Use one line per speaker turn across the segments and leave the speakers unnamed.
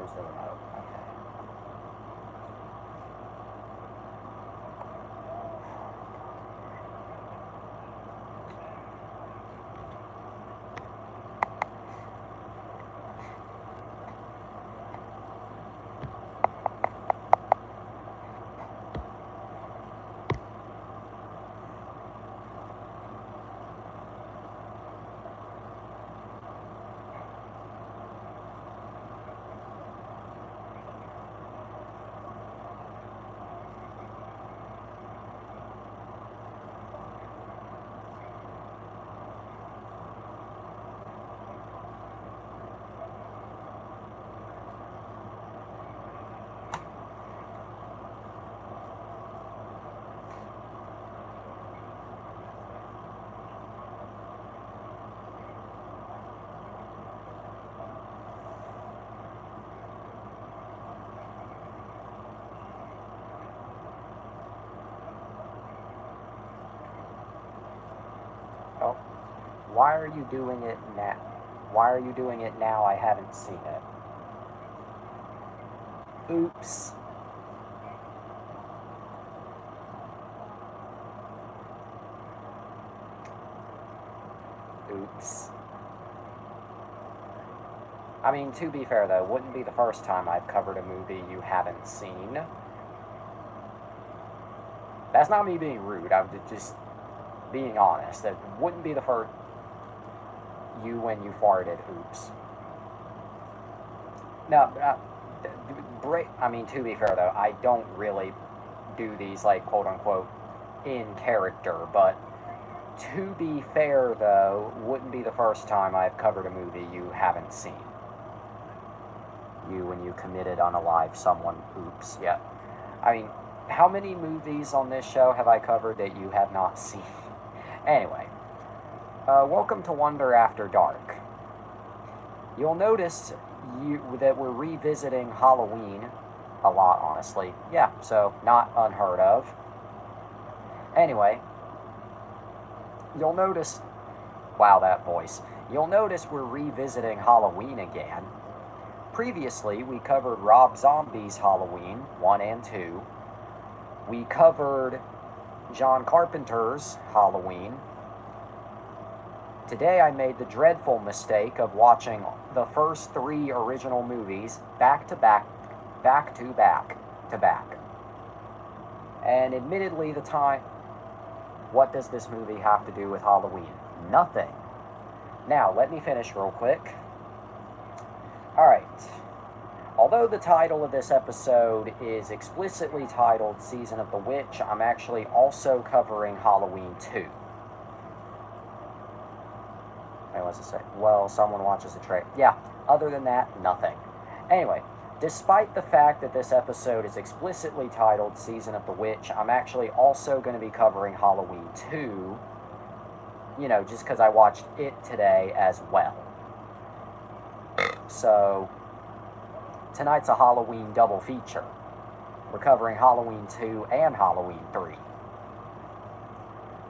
where's the remote? Okay. Oh, why are you doing it now? Why are you doing it now? I haven't seen it. Oops. Oops. I mean, to be fair though, wouldn't be the first time I've covered a movie you haven't seen. That's not me being rude, I'm just being honest. That wouldn't be the first you when you farted, oops. No, I mean, to be fair though, I don't really do these, like, quote unquote, in character, but to be fair though, wouldn't be the first time I've covered a movie you haven't seen. You when you committed unalive someone, oops, yeah. I mean, how many movies on this show have I covered that you have not seen? Anyway, welcome to Wonder After Dark. You'll notice that we're revisiting Halloween a lot, honestly. Yeah, so not unheard of. Anyway, you'll notice, wow, that voice. You'll notice we're revisiting Halloween again. Previously, we covered Rob Zombie's Halloween 1 and 2. We covered John Carpenter's Halloween. Today I made the dreadful mistake of watching the first 3 original movies back to back. And admittedly, the time... What does this movie have to do with Halloween? Nothing. Now, let me finish real quick. Alright. Although the title of this episode is explicitly titled Season of the Witch, I'm actually also covering Halloween 2. Wait, what's it say? Well, someone watches the trailer. Yeah, other than that, nothing. Anyway, despite the fact that this episode is explicitly titled Season of the Witch, I'm actually also going to be covering Halloween 2, you know, just because I watched it today as well. So, tonight's a Halloween double feature. We're covering Halloween 2 and Halloween 3.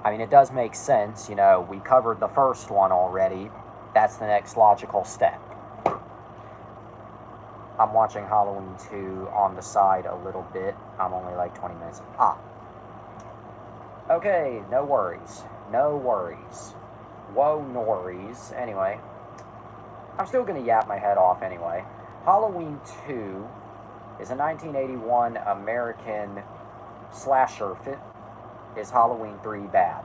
I mean, it does make sense, you know, we covered the first one already. That's the next logical step. I'm watching Halloween 2 on the side a little bit. I'm only like 20 minutes. Okay, no worries. No worries. Whoa, norries. Anyway, I'm still going to yap my head off anyway. Halloween 2 is a 1981 American slasher. Is Halloween 3 bad?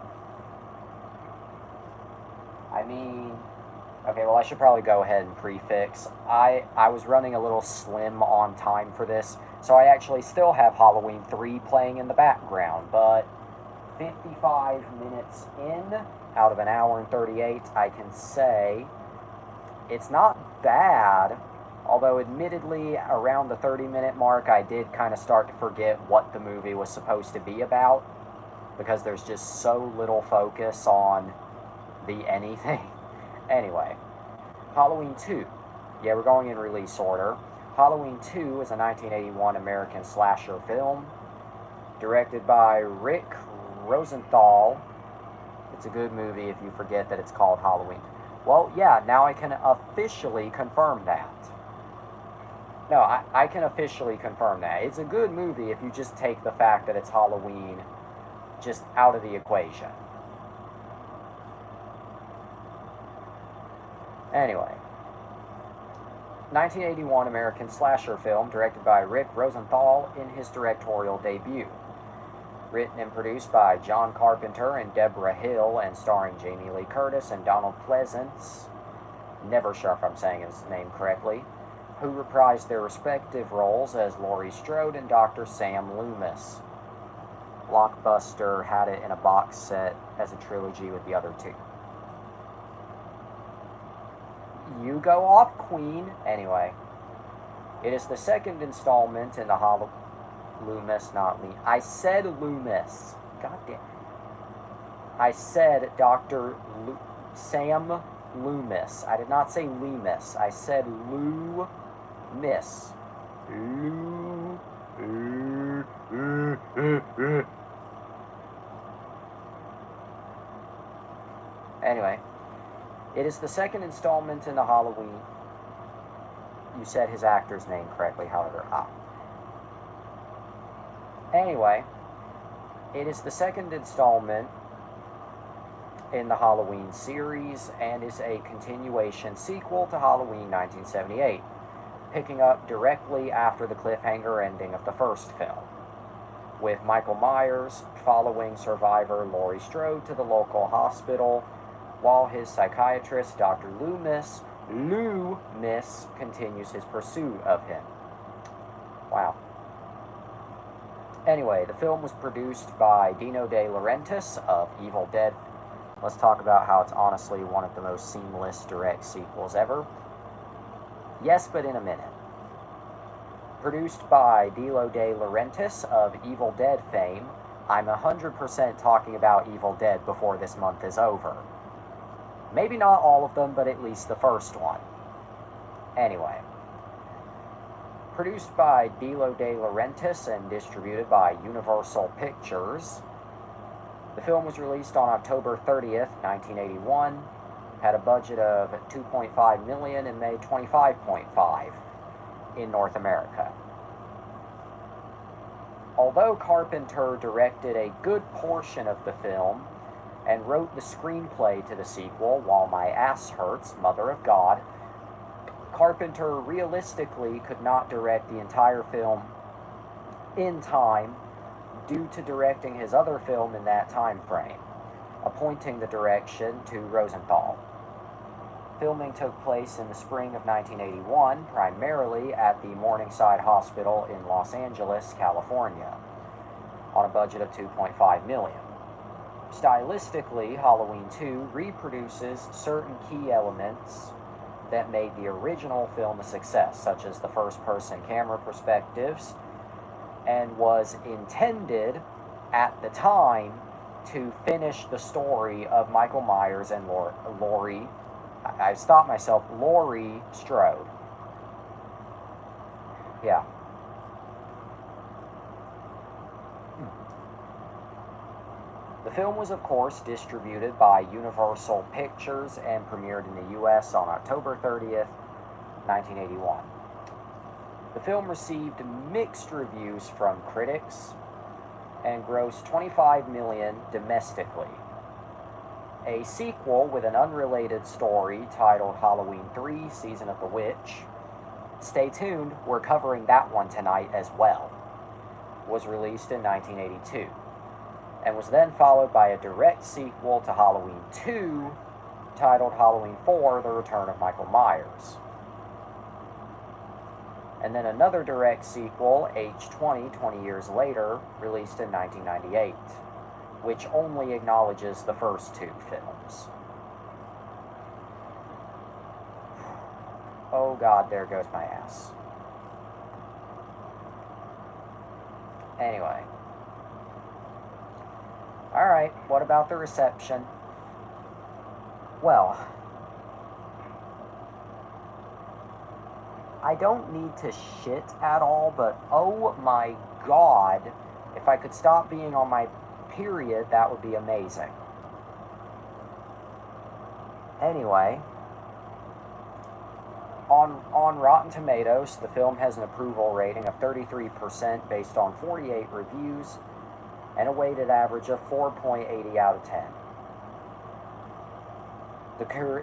I mean... Okay, well, I should probably go ahead and prefix. I was running a little slim on time for this, so I actually still have Halloween 3 playing in the background, but 55 minutes in, out of an hour and 38, I can say it's not bad, although admittedly, around the 30-minute mark, I did kind of start to forget what the movie was supposed to be about, because there's just so little focus on the anything. Anyway, Halloween 2. Yeah, we're going in release order. Halloween 2 is a 1981 American slasher film, directed by Rick Rosenthal. It's a good movie if you forget that it's called Halloween. Well, yeah, now I can officially confirm that. No, I can officially confirm that. It's a good movie if you just take the fact that it's Halloween just out of the equation. Anyway, 1981 American slasher film directed by Rick Rosenthal in his directorial debut. Written and produced by John Carpenter and Deborah Hill and starring Jamie Lee Curtis and Donald Pleasence, never sure if I'm saying his name correctly, who reprised their respective roles as Laurie Strode and Dr. Sam Loomis. Blockbuster had it in a box set as a trilogy with the other two. You go off, Queen. Anyway, it is the second installment in the Loomis, not Lee. I said Loomis. God damn. I said Dr. Sam Loomis. I did not say Loomis. I said Loomis. Anyway, it is the second installment in the Halloween. You said his actor's name correctly, however. Anyway, it is the second installment in the Halloween series and is a continuation sequel to Halloween 1978, picking up directly after the cliffhanger ending of the first film, with Michael Myers following survivor Laurie Strode to the local hospital, while his psychiatrist, Dr. Loomis, continues his pursuit of him. Wow. Anyway, the film was produced by Dino De Laurentiis of Evil Dead. Let's talk about how it's honestly one of the most seamless direct sequels ever. Yes, but in a minute. Produced by Dino De Laurentiis of Evil Dead fame. I'm 100% talking about Evil Dead before this month is over. Maybe not all of them, but at least the first one. Anyway. Produced by Dino De Laurentiis and distributed by Universal Pictures. The film was released on October 30th, 1981, had a budget of $2.5 million and made $25.5 in North America. Although Carpenter directed a good portion of the film and wrote the screenplay to the sequel, While My Ass Hurts, Mother of God, Carpenter realistically could not direct the entire film in time due to directing his other film in that time frame, appointing the direction to Rosenthal. Filming took place in the spring of 1981, primarily at the Morningside Hospital in Los Angeles, California, on a budget of $2.5 million. Stylistically, Halloween 2 reproduces certain key elements that made the original film a success, such as the first-person camera perspectives, and was intended at the time to finish the story of Michael Myers and Laurie. I stopped myself. Laurie Strode. Yeah. The film was, of course, distributed by Universal Pictures and premiered in the U.S. on October 30th, 1981. The film received mixed reviews from critics and grossed $25 million domestically. A sequel with an unrelated story titled Halloween 3: Season of the Witch, stay tuned, we're covering that one tonight as well, was released in 1982, and was then followed by a direct sequel to Halloween 2 titled Halloween 4: The Return of Michael Myers. And then another direct sequel, H20, 20 years later, released in 1998, which only acknowledges the first two films. Oh God, there goes my ass. Anyway. Alright, what about the reception? Well, I don't need to shit at all, but oh my God, if I could stop being on my period, that would be amazing. Anyway, On Rotten Tomatoes, the film has an approval rating of 33% based on 48 reviews and a weighted average of 4.80 out of 10.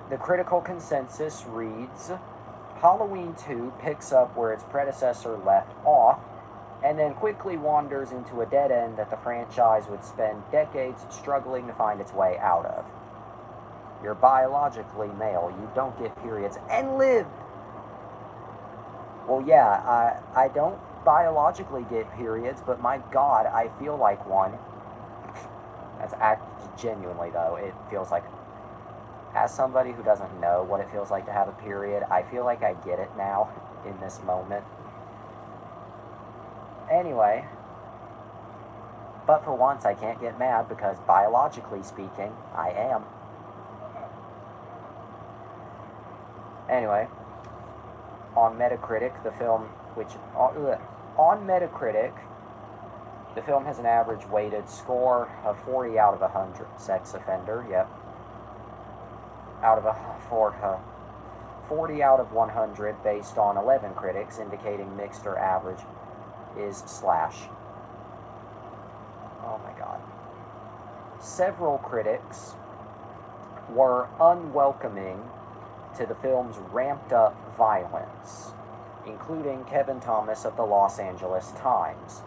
The critical consensus reads, Halloween 2 picks up where its predecessor left off, and then quickly wanders into a dead end that the franchise would spend decades struggling to find its way out of. You're biologically male, you don't get periods, and live! Well, yeah, I don't biologically get periods, but my God, I feel like one. Genuinely, though, it feels like, as somebody who doesn't know what it feels like to have a period, I feel like I get it now, in this moment. Anyway, but for once I can't get mad because biologically speaking, I am. Anyway, on Metacritic, the film has an average weighted score of 40 out of 100. Sex offender, yep. 40 out of 100 based on 11 critics, indicating mixed or average is slash. Oh my God. Several critics were unwelcoming to the film's ramped up violence, including Kevin Thomas of the Los Angeles Times,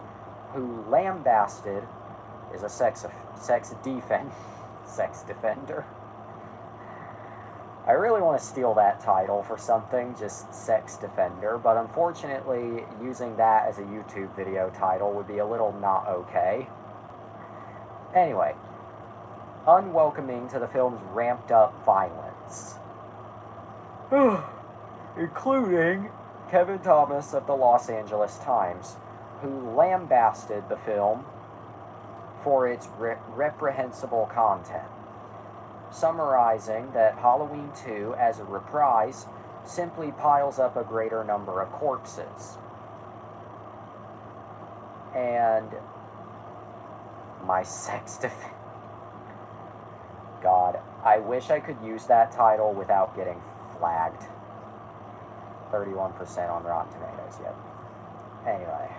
who lambasted is a sex defender. I really want to steal that title for something, just sex defender, but unfortunately using that as a YouTube video title would be a little not okay. Anyway, unwelcoming to the film's ramped up violence. Including Kevin Thomas of the Los Angeles Times, who lambasted the film for its reprehensible content, summarizing that Halloween 2, as a reprise, simply piles up a greater number of corpses. And my sex defense. God, I wish I could use that title without getting flagged. 31% on Rotten Tomatoes, yet. Anyway.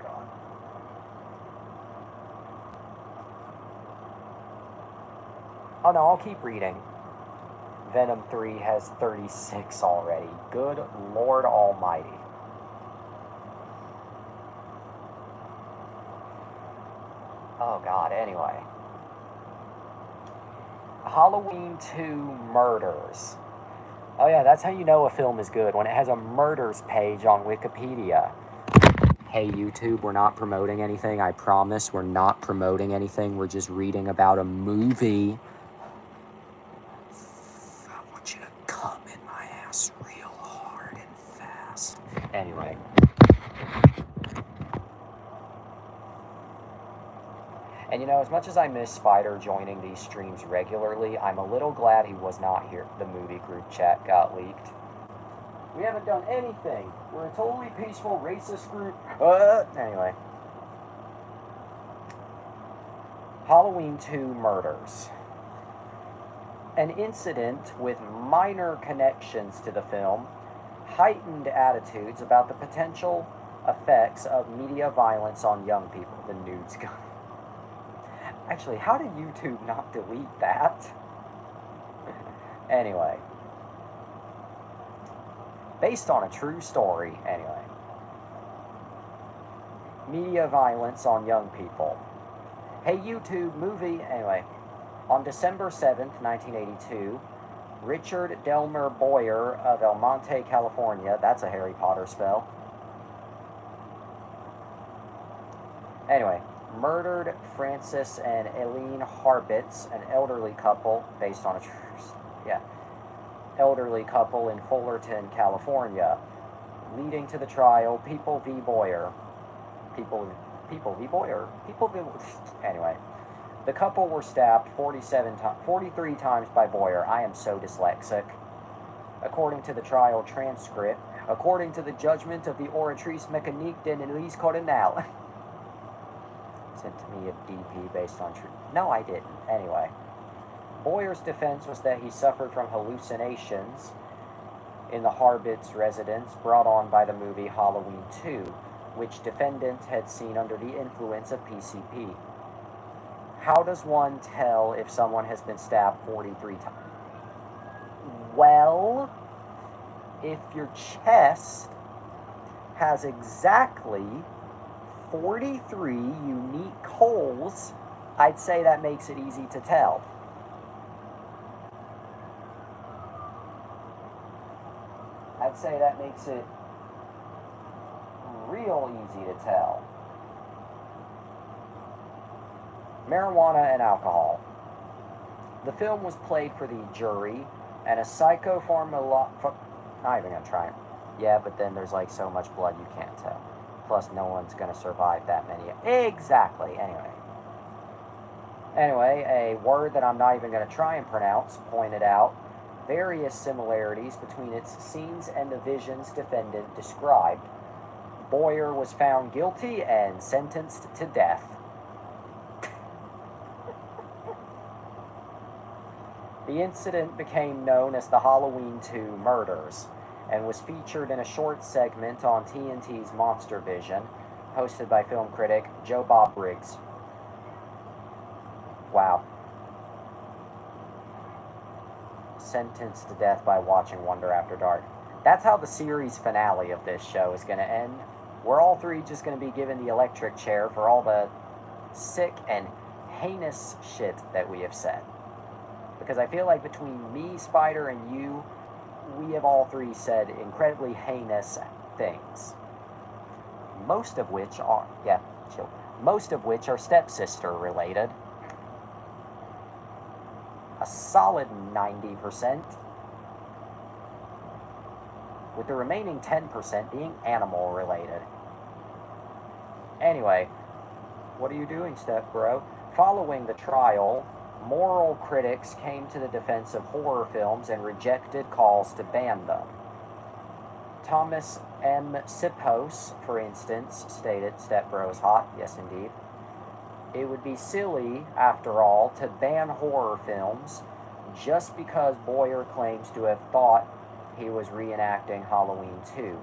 God. Oh no, I'll keep reading. Venom 3 has 36 already. Good Lord Almighty. Oh God, anyway. Halloween 2 Murders. Oh yeah, that's how you know a film is good, when it has a murders page on Wikipedia. Hey YouTube, we're not promoting anything, I promise we're not promoting anything, we're just reading about a movie. I want you to come in my ass real hard and fast. Anyway. And you know, as much as I miss Spider joining these streams regularly, I'm a little glad he was not here. The movie group chat got leaked. We haven't done anything. We're a totally peaceful, racist group. Anyway. Halloween 2 Murders. An incident with minor connections to the film heightened attitudes about the potential effects of media violence on young people. The nudes go. Actually, how did YouTube not delete that? Anyway. Based on a true story, anyway. Media violence on young people. Hey YouTube movie, anyway. On December 7th, 1982, Richard Delmer Boyer of El Monte, California, that's a Harry Potter spell. Anyway, murdered Francis and Eileen Harbitz, an elderly couple, based on a elderly couple in Fullerton, California, leading to the trial People v. Boyer. Anyway, the couple were stabbed 43 times by Boyer. I am so dyslexic. According to the trial transcript, according to the judgment of the Oratrice Mécanique de Elise Cardinal. Sent to me a DP based on true. No, I didn't. Anyway, Boyer's defense was that he suffered from hallucinations in the Harbits residence brought on by the movie Halloween 2, which defendant had seen under the influence of PCP. How does one tell if someone has been stabbed 43 times? Well, if your chest has exactly 43 unique holes, I'd say that makes it easy to tell. I'd say that makes it real easy to tell. Marijuana and alcohol. The film was played for the jury, and a not even gonna try it. Yeah, but then there's like so much blood you can't tell. Plus, no one's gonna survive that many. Exactly. Anyway, a word that I'm not even gonna try and pronounce pointed out various similarities between its scenes and the visions defendant described. Boyer was found guilty and sentenced to death. The incident became known as the Halloween 2 murders and was featured in a short segment on TNT's Monster Vision, hosted by film critic Joe Bob Briggs. Wow. Sentenced to death by watching Wonder After Dark. That's how the series finale of this show is going to end. We're all three just going to be given the electric chair for all the sick and heinous shit that we have said. Because I feel like between me, Spider, and you, we have all three said incredibly heinous things. Most of which are, most of which are stepsister related. A solid 90%, with the remaining 10% being animal related. Anyway, what are you doing, step bro? Following the trial, moral critics came to the defense of horror films and rejected calls to ban them. Thomas M. Sipos, for instance, stated, "Step bro's hot." Yes, indeed. It would be silly, after all, to ban horror films just because Boyer claims to have thought he was reenacting Halloween 2,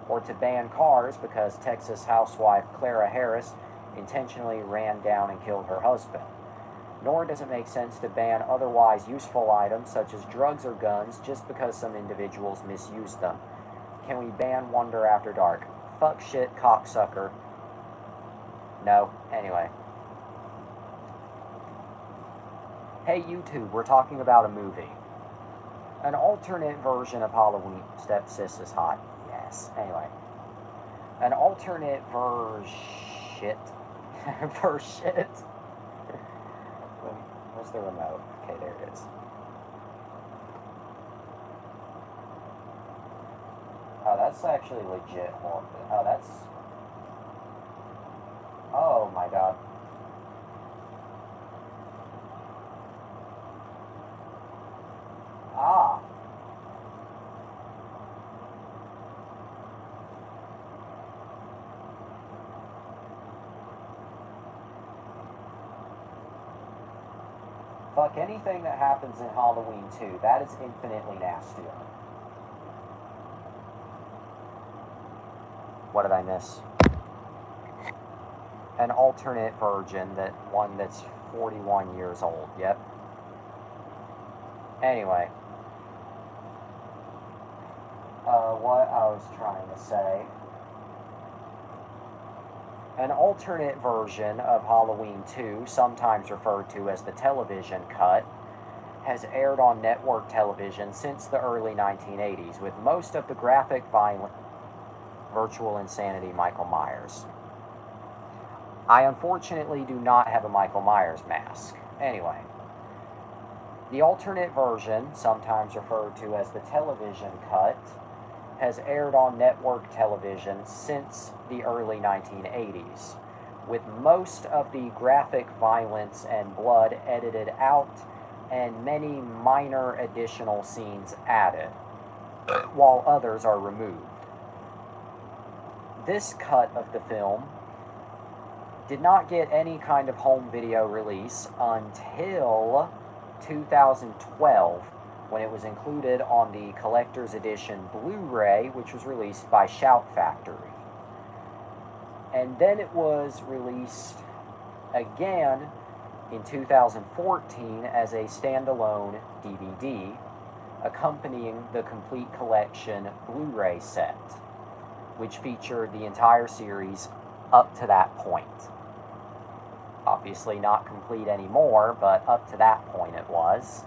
or to ban cars because Texas housewife Clara Harris intentionally ran down and killed her husband. Nor does it make sense to ban otherwise useful items such as drugs or guns just because some individuals misuse them. Can we ban Wonder After Dark? Fuck shit, cocksucker. No. Anyway. Hey YouTube, we're talking about a movie. An alternate version of Halloween. Stepsis is hot. Yes. Anyway. An alternate version. Where's the remote? Okay, there it is. Oh, that's actually legit horror. Oh, that's... Oh my god. Ah. Fuck anything that happens in Halloween 2. That is infinitely nastier. What did I miss? An alternate version, one that's 41 years old. Yep. Anyway. What I was trying to say. An alternate version of Halloween 2, sometimes referred to as the television cut, has aired on network television since the early 1980s, with most of the graphic, violent, virtual insanity Michael Myers. I unfortunately do not have a Michael Myers mask. Anyway, the alternate version, sometimes referred to as the television cut, has aired on network television since the early 1980s, with most of the graphic violence and blood edited out and many minor additional scenes added, while others are removed. This cut of the film did not get any kind of home video release until 2012, when it was included on the collector's edition Blu-ray, which was released by Shout Factory. And then it was released again in 2014 as a standalone DVD, accompanying the complete collection Blu-ray set, which featured the entire series up to that point. Obviously not complete anymore, but up to that point it was.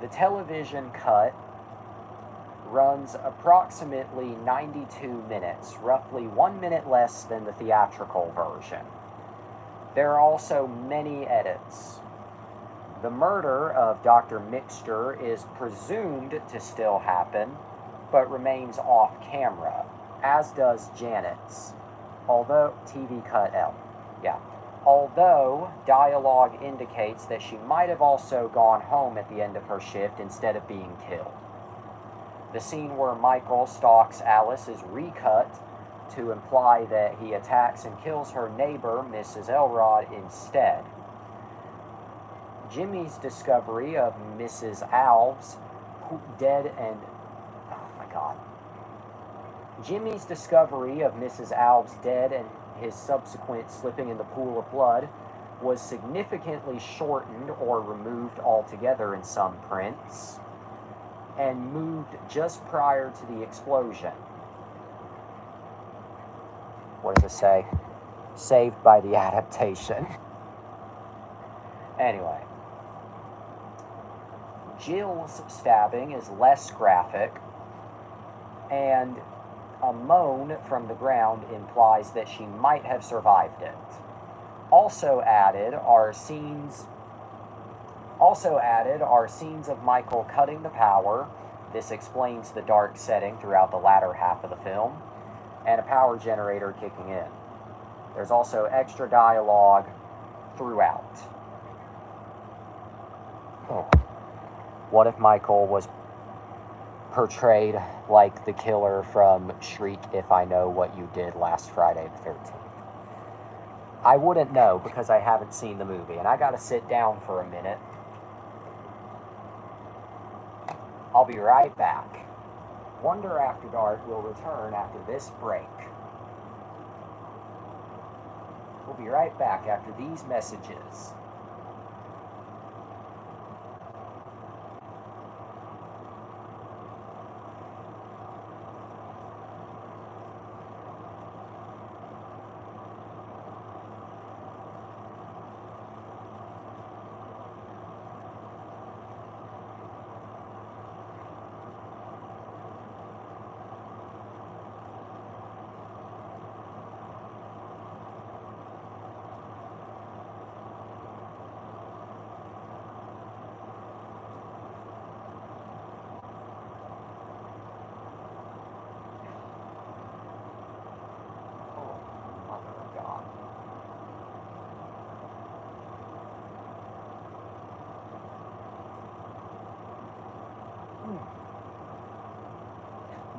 The television cut runs approximately 92 minutes, roughly 1 minute less than the theatrical version. There are also many edits. The murder of Dr. Mixture is presumed to still happen, but remains off camera, as does Janet's, although TV cut L. Yeah. Although dialogue indicates that she might have also gone home at the end of her shift instead of being killed. The scene where Michael stalks Alice is recut to imply that he attacks and kills her neighbor, Mrs. Elrod, instead. Jimmy's discovery of Mrs. Alves dead and... oh my god. Jimmy's discovery of Mrs. Alves dead and his subsequent slipping in the pool of blood was significantly shortened or removed altogether in some prints, and moved just prior to the explosion. What does it say? Saved by the adaptation. Anyway. Jill's stabbing is less graphic, and a moan from the ground implies that she might have survived it. Also added are scenes of Michael cutting the power. This explains the dark setting throughout the latter half of the film, and a power generator kicking in. There's also extra dialogue throughout. Oh. What if Michael was portrayed like the killer from Shriek If I Know What You Did last Friday the 13th? I wouldn't know because I haven't seen the movie, and I gotta sit down for a minute. I'll be right back. Wonder After Dark will return after this break. We'll be right back after these messages.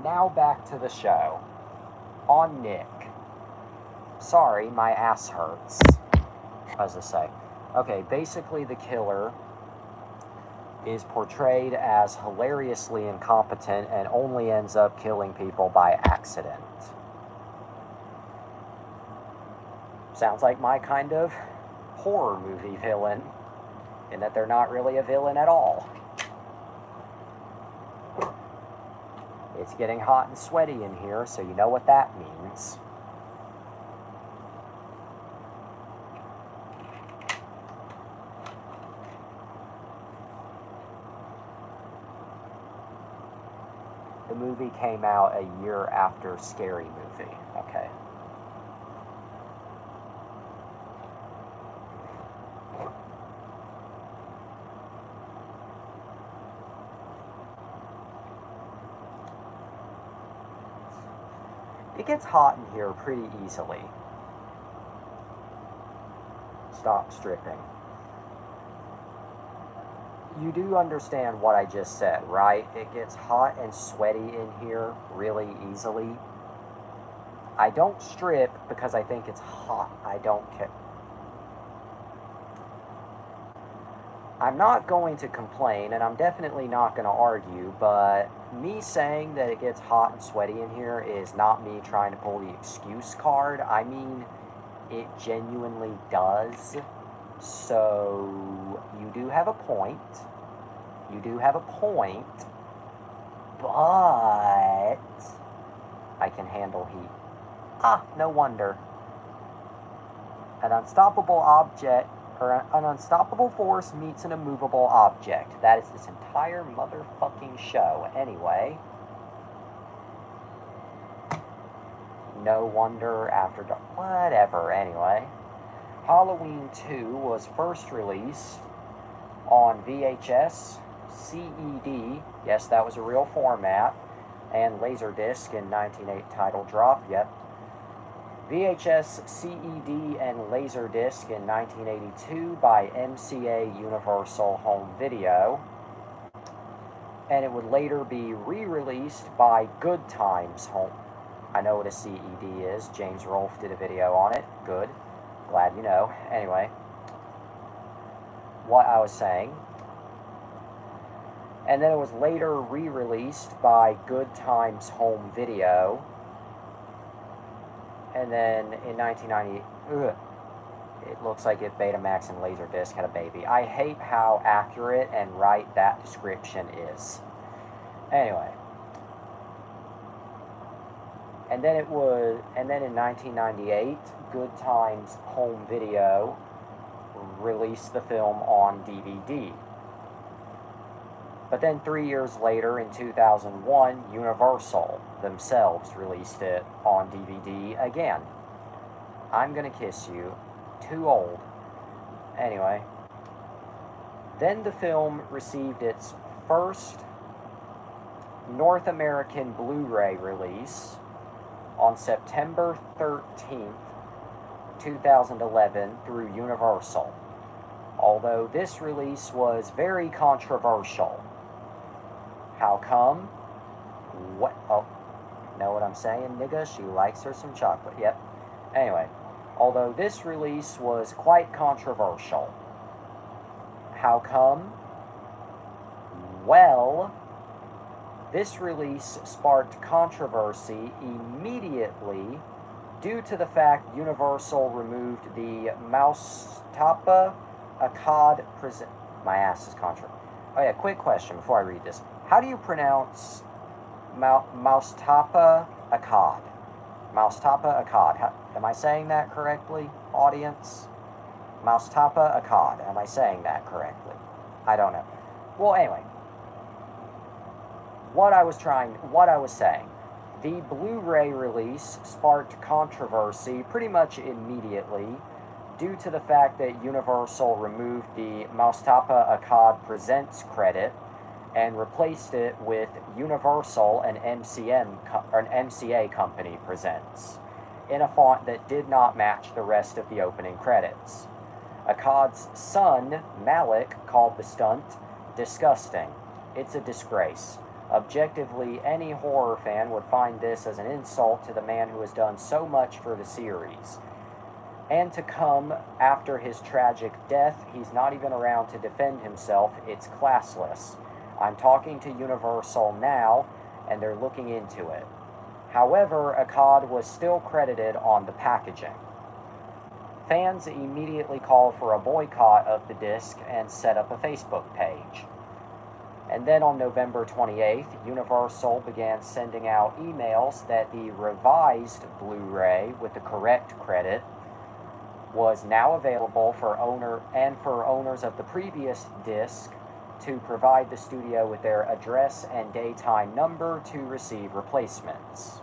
Now back to the show. On Nick. Sorry, my ass hurts. As I say. Okay, basically the killer is portrayed as hilariously incompetent and only ends up killing people by accident. Sounds like my kind of horror movie villain, in that they're not really a villain at all. It's getting hot and sweaty in here, so you know what that means. The movie came out a year after Scary Movie. Okay. It gets hot in here pretty easily. Stop stripping. You do understand what I just said, right? It gets hot and sweaty in here really easily. I don't strip because I think it's hot. I don't care. I'm not going to complain, and I'm definitely not going to argue, but me saying that it gets hot and sweaty in here is not me trying to pull the excuse card. I mean, it genuinely does. So, you do have a point. You do have a point. But I can handle heat. Ah, no wonder. An unstoppable object, or an unstoppable force meets an immovable object. That is this entire motherfucking show. Anyway. No wonder after dark. Whatever, anyway. Halloween 2 was first released on VHS, CED, yes, that was a real format, and Laserdisc in 1980 title drop, yep. VHS, CED, and Laserdisc in 1982 by MCA Universal Home Video, and it would later be re-released by Good Times Home. I know what a CED is. James Rolfe did a video on it. Good. Glad you know. Anyway, what I was saying. And then it was later re-released by Good Times Home Video. And then in 1990, it looks like it Betamax and Laserdisc had a baby. I hate how accurate and right that description is. Anyway. And then in 1998, Good Times Home Video released the film on DVD. But then 3 years later, in 2001, Universal themselves released it on DVD again. I'm Gonna Kiss You. Too old. Anyway. Then the film received its first North American Blu-ray release on September 13th, 2011 through Universal. Although this release was very controversial. How come? What? Oh, know what I'm saying, nigga? She likes her some chocolate. Yep. Anyway, although this release was quite controversial. How come? Well, this release sparked controversy immediately due to the fact Universal removed the Moustapha Akkad present. My ass is contra. Oh yeah, quick question before I read this. How do you pronounce Moustapha Akkad? Moustapha Akkad. Am I saying that correctly, audience? Moustapha Akkad. Am I saying that correctly? I don't know. Well, anyway. What I was saying. The Blu-ray release sparked controversy pretty much immediately due to the fact that Universal removed the Moustapha Akkad Presents credit and replaced it with Universal and MCA Company Presents in a font that did not match the rest of the opening credits. Akkad's son, Malik, called the stunt disgusting. It's a disgrace. Objectively, any horror fan would find this as an insult to the man who has done so much for the series. And to come after his tragic death, he's not even around to defend himself. It's classless. I'm talking to Universal now, and they're looking into it. However, Akkad was still credited on the packaging. Fans immediately called for a boycott of the disc and set up a Facebook page. And then on November 28th, Universal began sending out emails that the revised Blu-ray with the correct credit was now available for owners of the previous disc to provide the studio with their address and daytime number to receive replacements.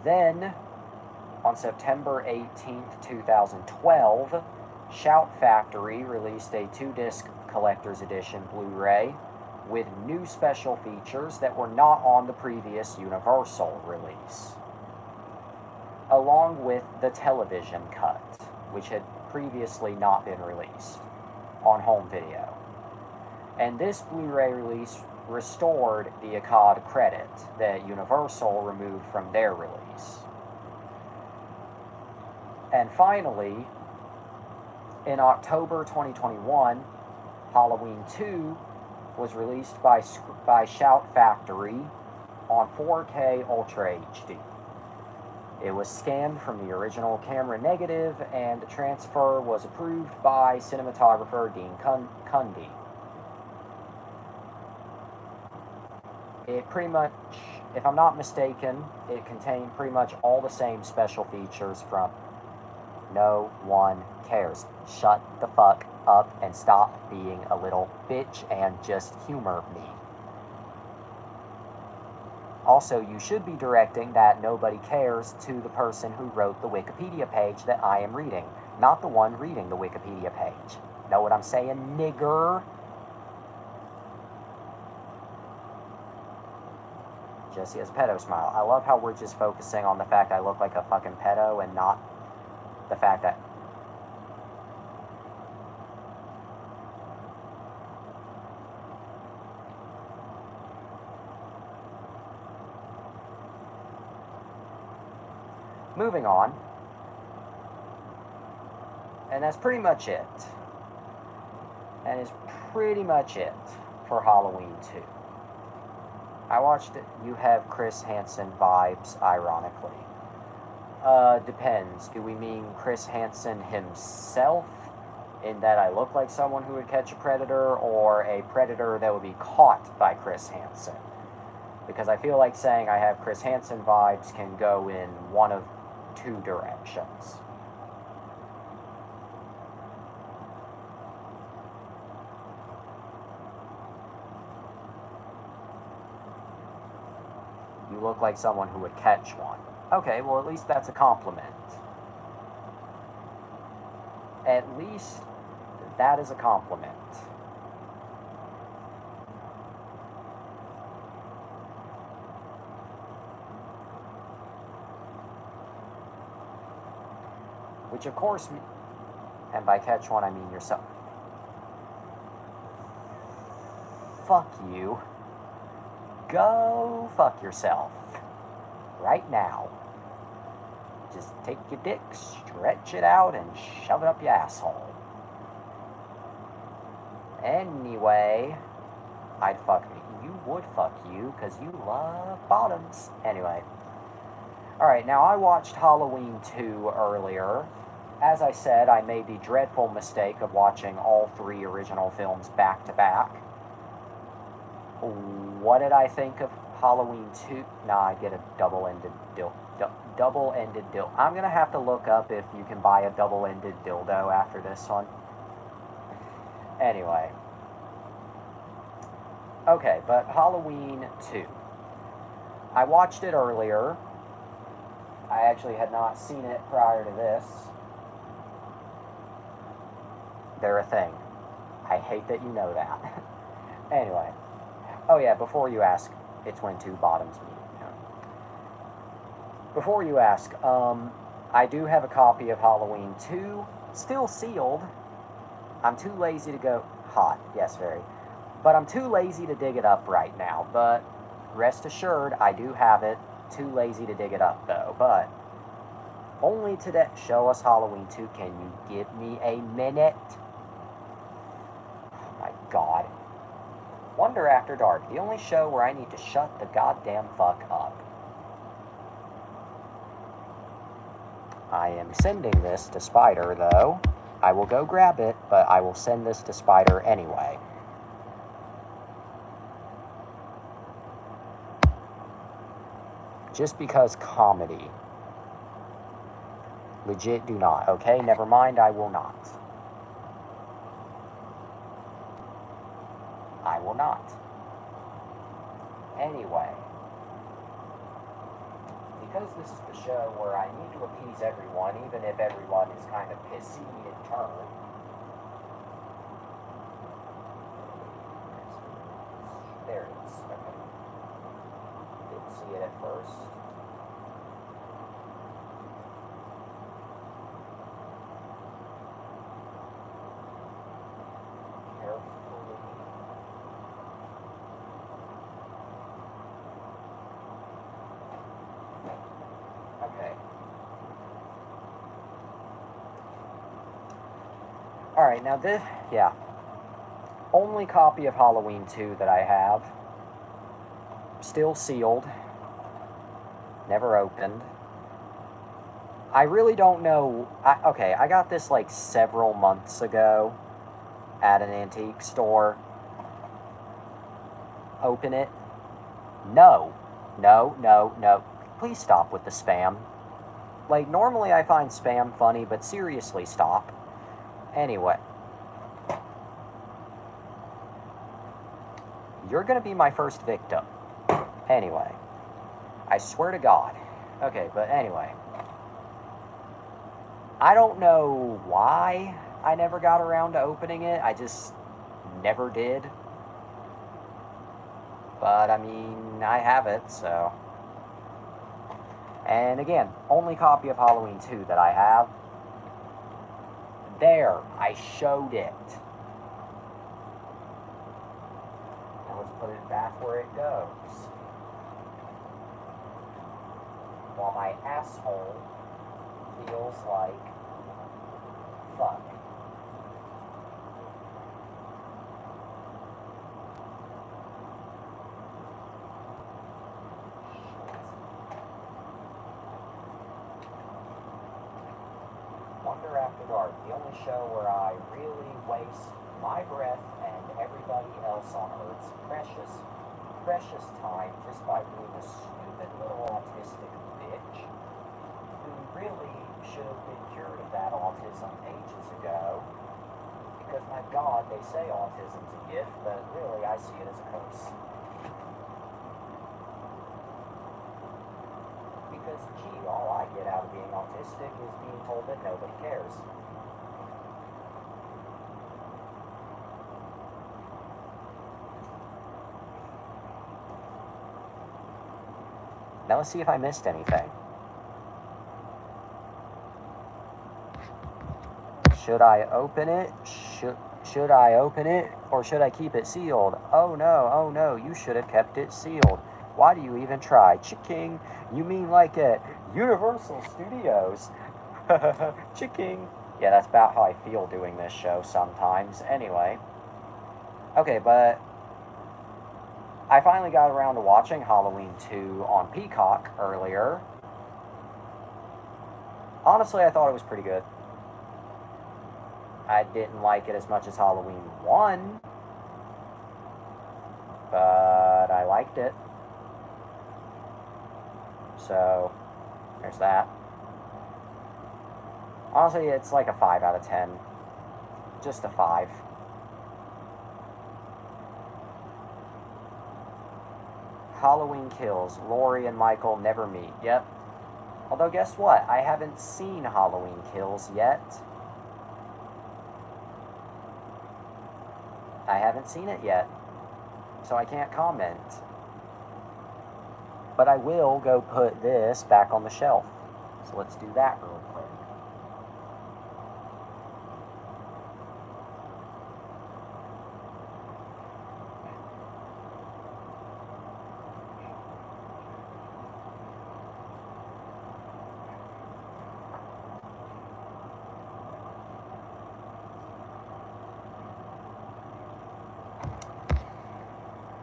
Then, on September 18th, 2012, Shout Factory released a 2-disc collector's edition Blu-ray with new special features that were not on the previous Universal release, along with the television cut, which had previously not been released on home video. And this Blu-ray release restored the ACOD credit that Universal removed from their release. And finally, in October 2021, Halloween 2 was released by Shout Factory on 4K Ultra HD. It was scanned from the original camera negative, and the transfer was approved by cinematographer Dean Cundey. It pretty much, if I'm not mistaken, it contained pretty much all the same special features from No One Cares. Shut the fuck up and stop being a little bitch and just humor me. Also, you should be directing that nobody cares to the person who wrote the Wikipedia page that I am reading, not the one reading the Wikipedia page. Know what I'm saying, nigger? Jesse has a pedo smile. I love how we're just focusing on the fact I look like a fucking pedo and not the fact that... Moving on. And that's pretty much it. And is pretty much it for Halloween 2. I watched it. You have Chris Hansen vibes, ironically. Depends. Do we mean Chris Hansen himself, in that I look like someone who would catch a predator, or a predator that would be caught by Chris Hansen? Because I feel like saying I have Chris Hansen vibes can go in one of two directions. You look like someone who would catch one. Okay, well, at least that's a compliment. At least that is a compliment. Which, of course, and by catch one, I mean yourself. Fuck you. Go fuck yourself. Right now. Just take your dick, stretch it out, and shove it up your asshole. Anyway, I'd fuck me. You would fuck you, because you love bottoms. Anyway. Alright, now I watched Halloween 2 earlier. As I said, I made the dreadful mistake of watching all three original films back to back. What did I think of Halloween 2? Nah, I get a double-ended dildo. Double-ended dildo. I'm gonna have to look up if you can buy a double-ended dildo after this one. Anyway. Okay, but Halloween 2. I watched it earlier. I actually had not seen it prior to this. They're a thing. I hate that you know that. Anyway. Oh yeah, before you ask, it's when two bottoms meet. Before you ask, I do have a copy of Halloween 2, still sealed. I'm too lazy to go... Hot, yes, very. But I'm too lazy to dig it up right now. But rest assured, I do have it. Too lazy to dig it up, though. But only today... Show us Halloween 2. Can you give me a minute? Oh my god. Wonder After Dark, the only show where I need to shut the goddamn fuck up. I am sending this to Spider, though. I will go grab it, but I will send this to Spider anyway. Just because comedy. Legit do not, okay? Never mind, I will not. I will not. Anyway. Because this is the show where I need to appease everyone, even if everyone is kind of pissy in turn. There it is. Okay. Didn't see it at first. Carefully. Alright, now this, yeah. Only copy of Halloween 2 that I have. Still sealed. Never opened. I really don't know. Okay, I got this like several months ago at an antique store. Open it. No. No, no, no. Please stop with the spam. Like, normally I find spam funny, but seriously, stop. Anyway. You're gonna be my first victim. Anyway. I swear to God. Okay, but anyway. I don't know why I never got around to opening it. I just never did. But, I mean, I have it, so. And again, only copy of Halloween 2 that I have. There, I showed it. Now let's put it back where it goes. While my asshole feels like fuck. Wonder After Dark, the only show where I really waste my breath and everybody else on Earth's precious time just by being a stupid little autistic bitch who really should have been cured of that autism ages ago. Because my God, they say autism's a gift, but really I see it as a curse. Because, gee, all I get out of being autistic is being told that nobody cares. Now let's see if I missed anything. Should I open it? Should I open it? Or should I keep it sealed? Oh no, you should have kept it sealed. Why do you even try? Chicking. You mean like at Universal Studios? Chicking. Yeah, that's about how I feel doing this show sometimes. Anyway. Okay, but I finally got around to watching Halloween 2 on Peacock earlier. Honestly, I thought it was pretty good. I didn't like it as much as Halloween 1, but I liked it. So, there's that. Honestly, it's like a 5 out of 10. Just a 5. Halloween Kills. Laurie and Michael never meet. Yep. Although, guess what? I haven't seen Halloween Kills yet. I haven't seen it yet. So I can't comment. But I will go put this back on the shelf. So let's do that real quick.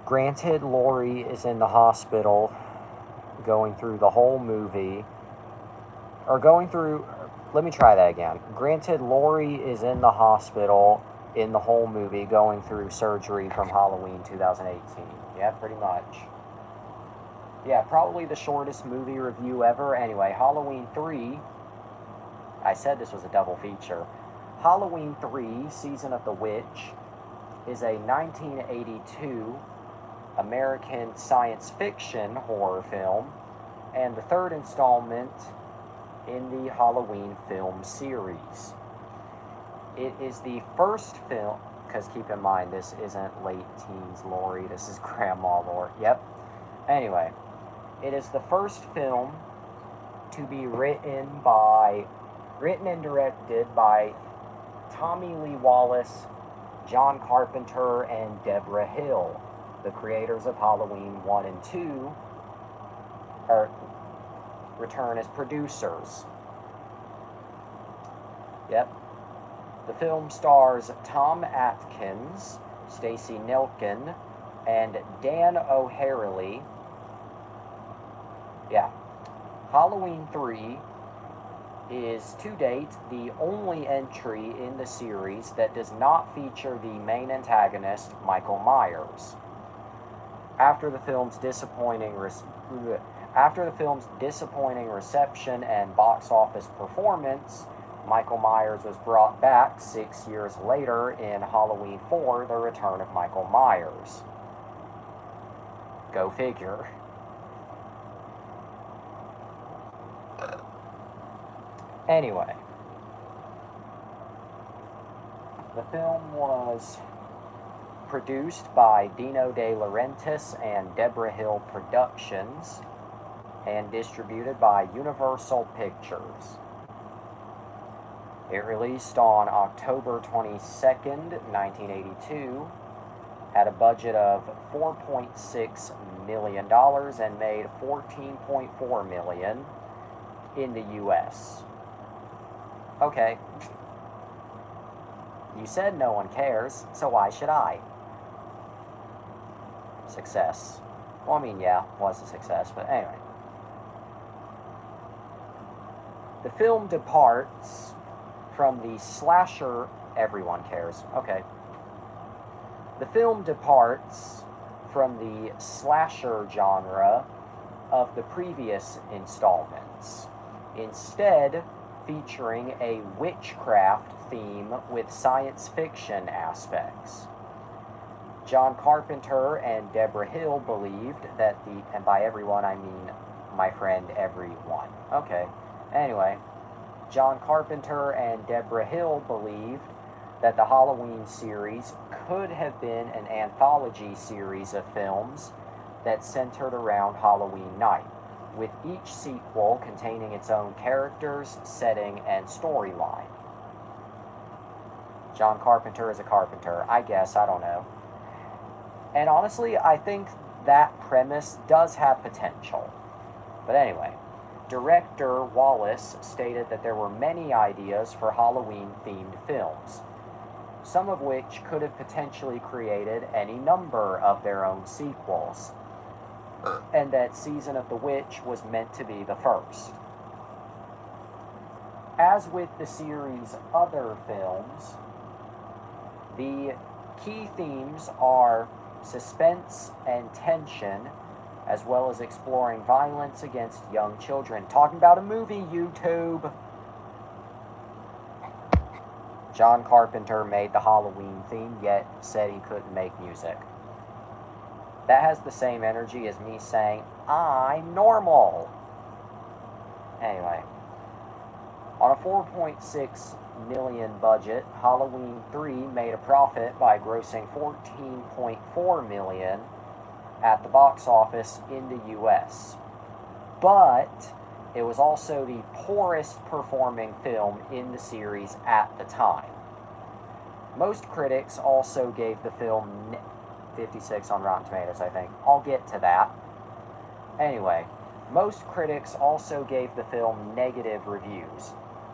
Granted, Laurie is in the hospital going through the whole movie. Or going through... Let me try that again. Granted, Laurie is in the hospital in the whole movie going through surgery from Halloween 2018. Yeah, pretty much. Yeah, probably the shortest movie review ever. Anyway, Halloween 3... I said this was a double feature. Halloween 3, Season of the Witch, is a 1982 American science fiction horror film, and the third installment in the Halloween film series. It is the first film, because keep in mind, this isn't late teens Laurie, this is Grandma Laurie. Yep. Anyway, it is the first film to be written and directed by Tommy Lee Wallace, John Carpenter, and Deborah Hill, the creators of Halloween 1 and 2, return as producers. Yep. The film stars Tom Atkins, Stacey Nelkin, and Dan O'Harely. Yeah. Halloween 3 is, to date, the only entry in the series that does not feature the main antagonist, Michael Myers. After the film's disappointing reception and box office performance, Michael Myers was brought back 6 years later in Halloween 4, The Return of Michael Myers. Go figure. Anyway, the film was produced by Dino De Laurentiis and Deborah Hill Productions and distributed by Universal Pictures. It released on October 22nd, 1982, had a budget of $4.6 million and made $14.4 million in the U.S. Okay. You said no one cares, so why should I? Success. Well, I mean, yeah, it was a success, but anyway. The film departs from the slasher... Everyone cares. Okay. The film departs from the slasher genre of the previous installments, instead featuring a witchcraft theme with science fiction aspects. John Carpenter and Deborah Hill believed that the... And by everyone, I mean my friend everyone. Okay. Anyway, John Carpenter and Deborah Hill believed that the Halloween series could have been an anthology series of films that centered around Halloween night, with each sequel containing its own characters, setting, and storyline. John Carpenter is a carpenter, I guess, I don't know. And honestly, I think that premise does have potential. But anyway, director Wallace stated that there were many ideas for Halloween-themed films, some of which could have potentially created any number of their own sequels, and that Season of the Witch was meant to be the first. As with the series' other films, the key themes are suspense and tension, as well as exploring violence against young children. Talking about a movie, YouTube! John Carpenter made the Halloween theme, yet said he couldn't make music. That has the same energy as me saying, I'm normal! Anyway, on a $4.6 million budget, Halloween 3 made a profit by grossing $14.4 million at the box office in the US. But it was also the poorest performing film in the series at the time. Most critics also gave the film 56 on Rotten Tomatoes, I think. I'll get to that. Anyway, most critics also gave the film negative reviews,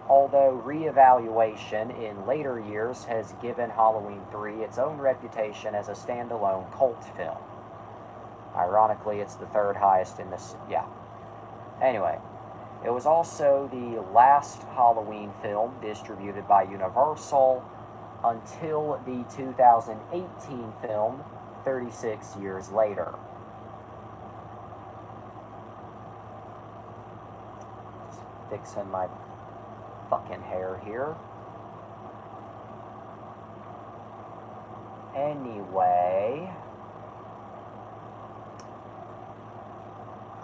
although reevaluation in later years has given Halloween 3 its own reputation as a standalone cult film. Ironically, it's the third highest in this... yeah. Anyway, it was also the last Halloween film distributed by Universal until the 2018 film, 36 years later. Just fixing my fucking hair here. Anyway...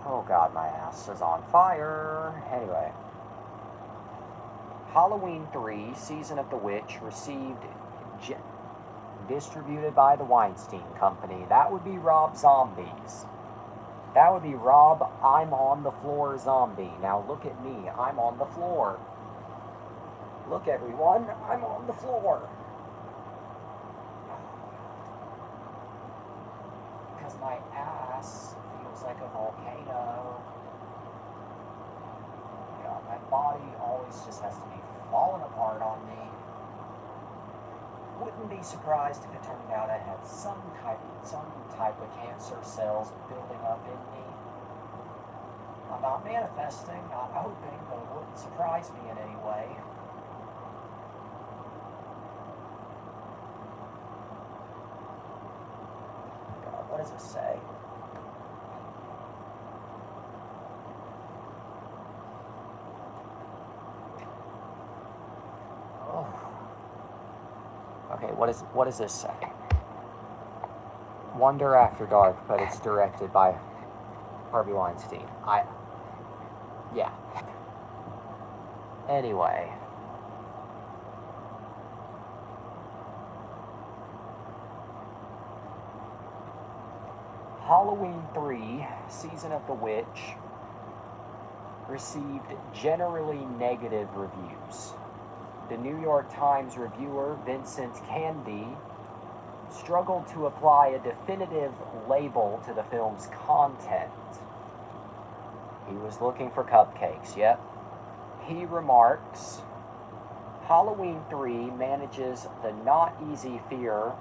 oh god, my ass is on fire. Anyway. Halloween 3, Season of the Witch, received distributed by the Weinstein Company. That would be Rob Zombies. That would be Rob, I'm on the floor zombie. Now look at me, I'm on the floor. Look everyone, I'm on the floor. Because my ass feels like a volcano. God, my body always just has to be falling apart on me. Wouldn't be surprised if it turned out I had some type of cancer cells building up in me. I'm not manifesting, not hoping, but it wouldn't surprise me in any way. God, what does it say? Oh. Okay, what does this say? Wonder After Dark, but it's directed by Harvey Weinstein. Yeah. Anyway. Halloween 3, Season of the Witch, received generally negative reviews. The New York Times reviewer Vincent Canby struggled to apply a definitive label to the film's content. He was looking for cupcakes, yep. He remarks, Halloween 3 manages the not easy fear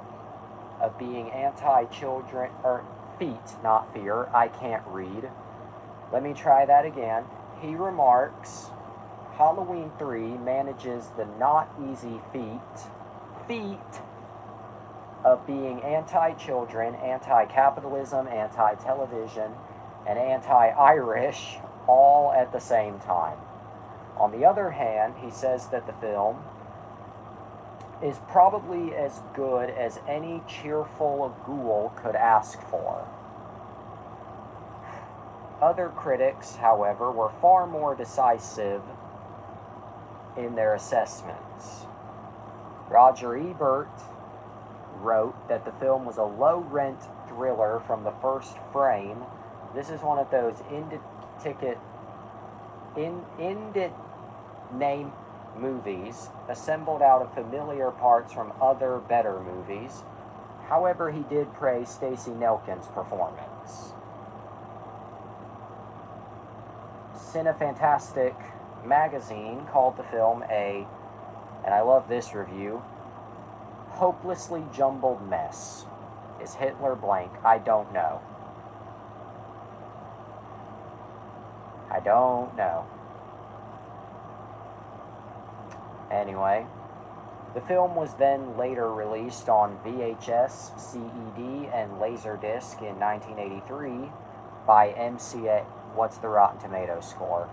of being anti-children, or feet, not fear, I can't read. Let me try that again. He remarks, Halloween 3 manages the not easy feat of being anti-children, anti-capitalism, anti-television, and anti-Irish all at the same time. On the other hand, he says that the film is probably as good as any cheerful ghoul could ask for. Other critics, however, were far more decisive in their assessments. Roger Ebert wrote that the film was a low-rent thriller from the first frame. This is one of those name movies assembled out of familiar parts from other better movies. However, he did praise Stacey Nelkin's performance. Cinefantastic magazine called the film and I love this review, hopelessly jumbled mess. Is Hitler blank? I don't know. I don't know. Anyway, the film was then later released on VHS, CED, and Laserdisc in 1983 by MCA. What's the Rotten Tomatoes score?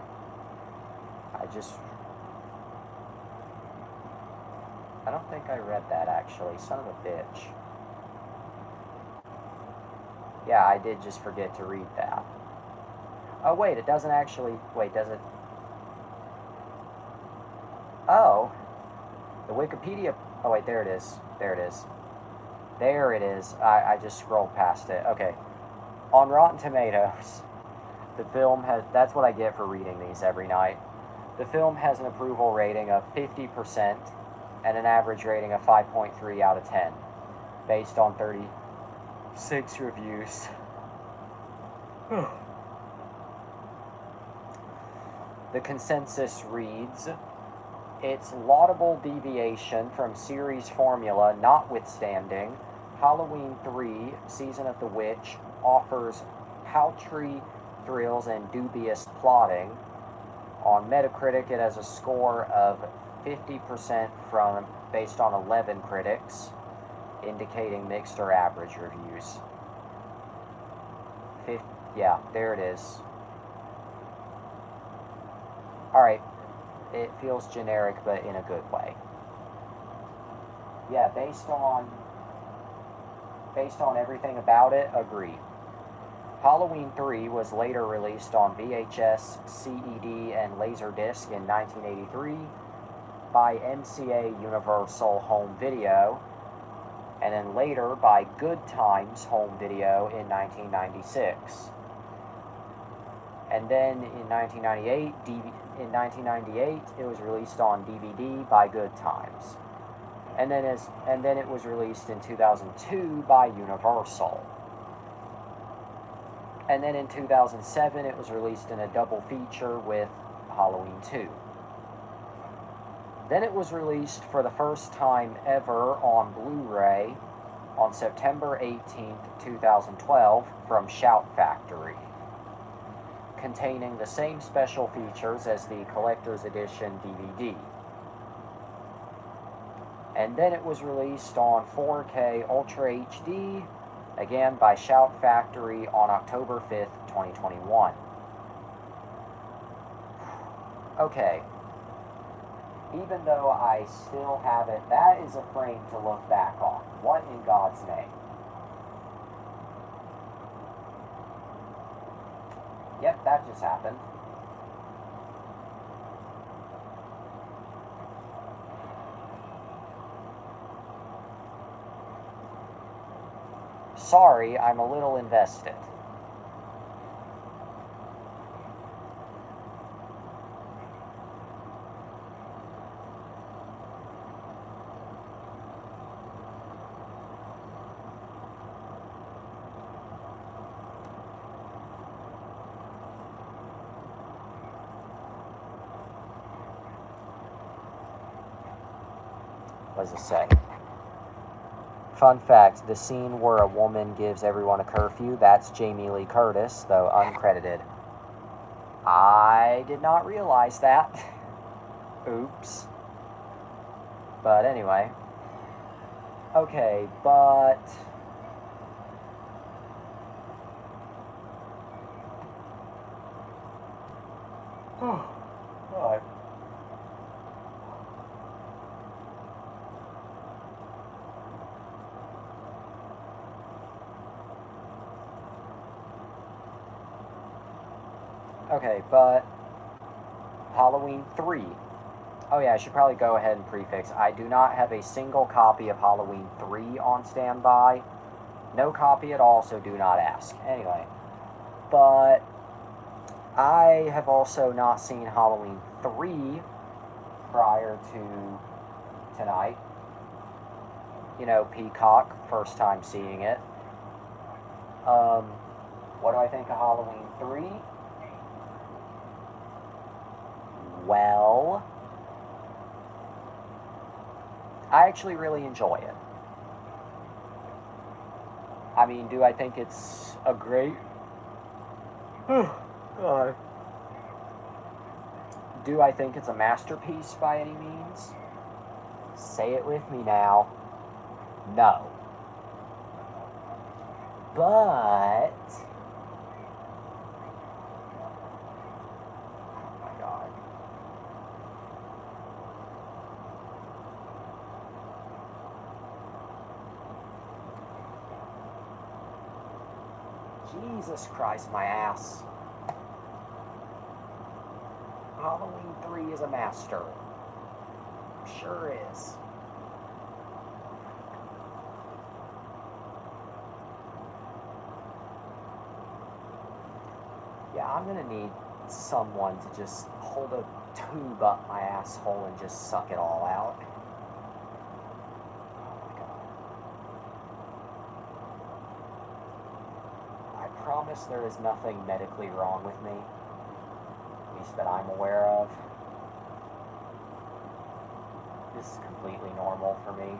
I don't think I read that, actually. Son of a bitch. Yeah, I did just forget to read that. Oh, wait, it doesn't actually... Wait, does it... Oh. The Wikipedia... Oh, wait, there it is. There it is. There it is. I just scrolled past it. Okay. On Rotten Tomatoes, the film has... That's what I get for reading these every night. The film has an approval rating of 50% and an average rating of 5.3 out of 10, based on 36 reviews. The consensus reads, its laudable deviation from series formula notwithstanding, Halloween 3, Season of the Witch, offers paltry thrills and dubious plotting. On Metacritic, it has a score of 50% based on 11 critics, indicating mixed or average reviews. Yeah, there it is. Alright, it feels generic, but in a good way. Yeah, based on everything about it, agree. Halloween 3 was later released on VHS, CED, and Laserdisc in 1983 by MCA Universal Home Video, and then later by Good Times Home Video in 1996. And then in 1998, it was released on DVD by Good Times. And then it was released in 2002 by Universal. And then in 2007, it was released in a double feature with Halloween 2. Then it was released for the first time ever on Blu-ray on September 18th, 2012 from Shout Factory, containing the same special features as the collector's edition DVD. And then it was released on 4K Ultra HD, again by Shout Factory on October 5th, 2021. Okay. Even though I still have it, that is a frame to look back on. What in God's name? Yep, that just happened. Sorry, I'm a little invested. What does it say? Fun fact, the scene where a woman gives everyone a curfew, that's Jamie Lee Curtis, though uncredited. I did not realize that. Oops. But anyway. Okay, but... God. Okay, but Halloween 3. Oh yeah, I should probably go ahead and prefix. I do not have a single copy of Halloween 3 on standby. No copy at all, so do not ask. Anyway, but I have also not seen Halloween 3 prior to tonight. You know, Peacock, first time seeing it. What do I think of Halloween 3? Well, I actually really enjoy it. I mean, do I think it's a great... God. Do I think it's a masterpiece by any means? Say it with me now. No. But... oh my God. Jesus Christ, my ass. Halloween 3 is a master. Sure is. Yeah, I'm gonna need someone to just hold a tube up my asshole and just suck it all out. Oh my God. I promise there is nothing medically wrong with me. At least that I'm aware of. This is completely normal for me.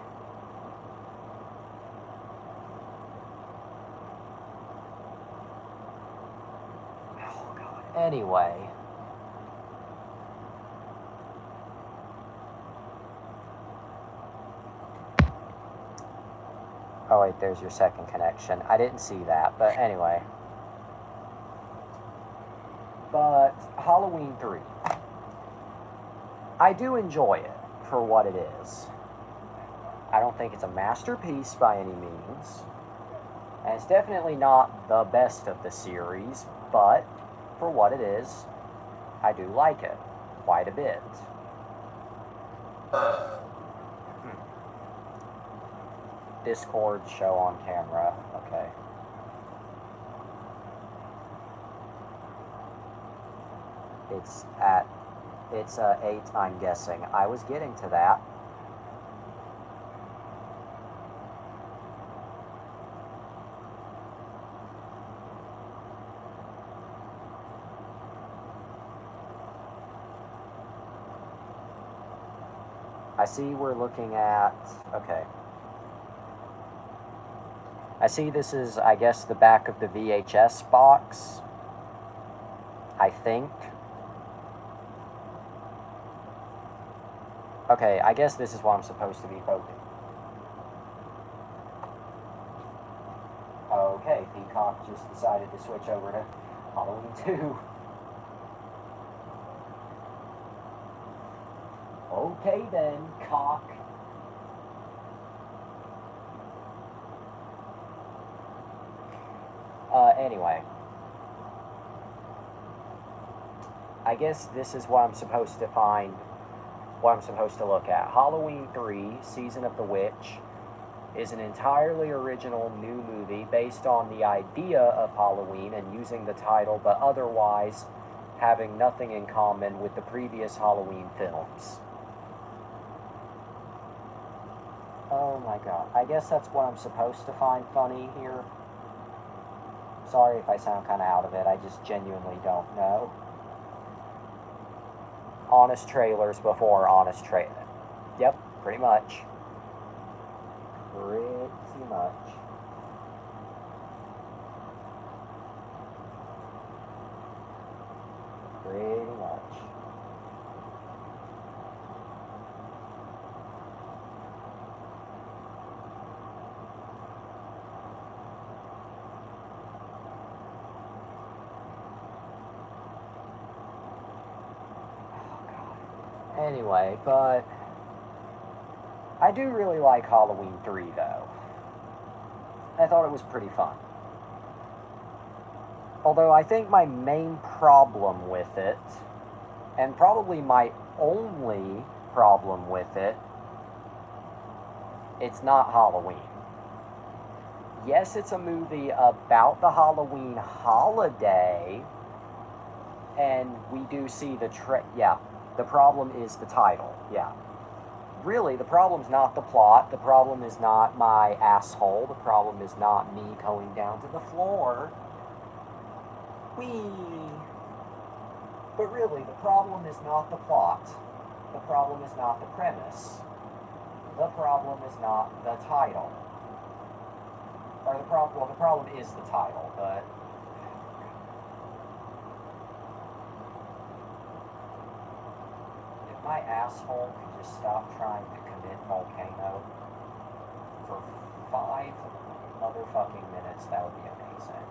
Oh God. Anyway. Oh wait, there's your second connection. I didn't see that, but anyway. But Halloween 3. I do enjoy it for what it is. I don't think it's a masterpiece by any means. And it's definitely not the best of the series, but for what it is, I do like it quite a bit. Discord show on camera. Okay. It's 8, I'm guessing. I was getting to that. I see we're looking at, okay. I see this is, I guess, the back of the VHS box. I think. Okay, I guess this is what I'm supposed to be focusing. Okay, Peacock just decided to switch over to Halloween 2. Okay then, cock. Anyway. I guess this is what I'm supposed to find, what I'm supposed to look at. Halloween 3, Season of the Witch, is an entirely original new movie based on the idea of Halloween and using the title, but otherwise having nothing in common with the previous Halloween films. Oh my god. I guess that's what I'm supposed to find funny here. Sorry if I sound kind of out of it, I just genuinely don't know. Honest trailers before honest trailer. Yep, pretty much. Pretty much. Pretty much. Anyway, but I do really like Halloween 3, though. I thought it was pretty fun. Although I think my main problem with it, and probably my only problem with it, it's not Halloween. Yes, it's a movie about the Halloween holiday, and we do see yeah. The problem is the title, yeah. Really, the problem's not the plot, the problem is not my asshole, the problem is not me going down to the floor. Whee! But really, the problem is not the plot, the problem is not the premise, the problem is not the title. Or the problem is the title, but... my asshole could just stop trying to commit volcano for 5 motherfucking minutes, that would be amazing.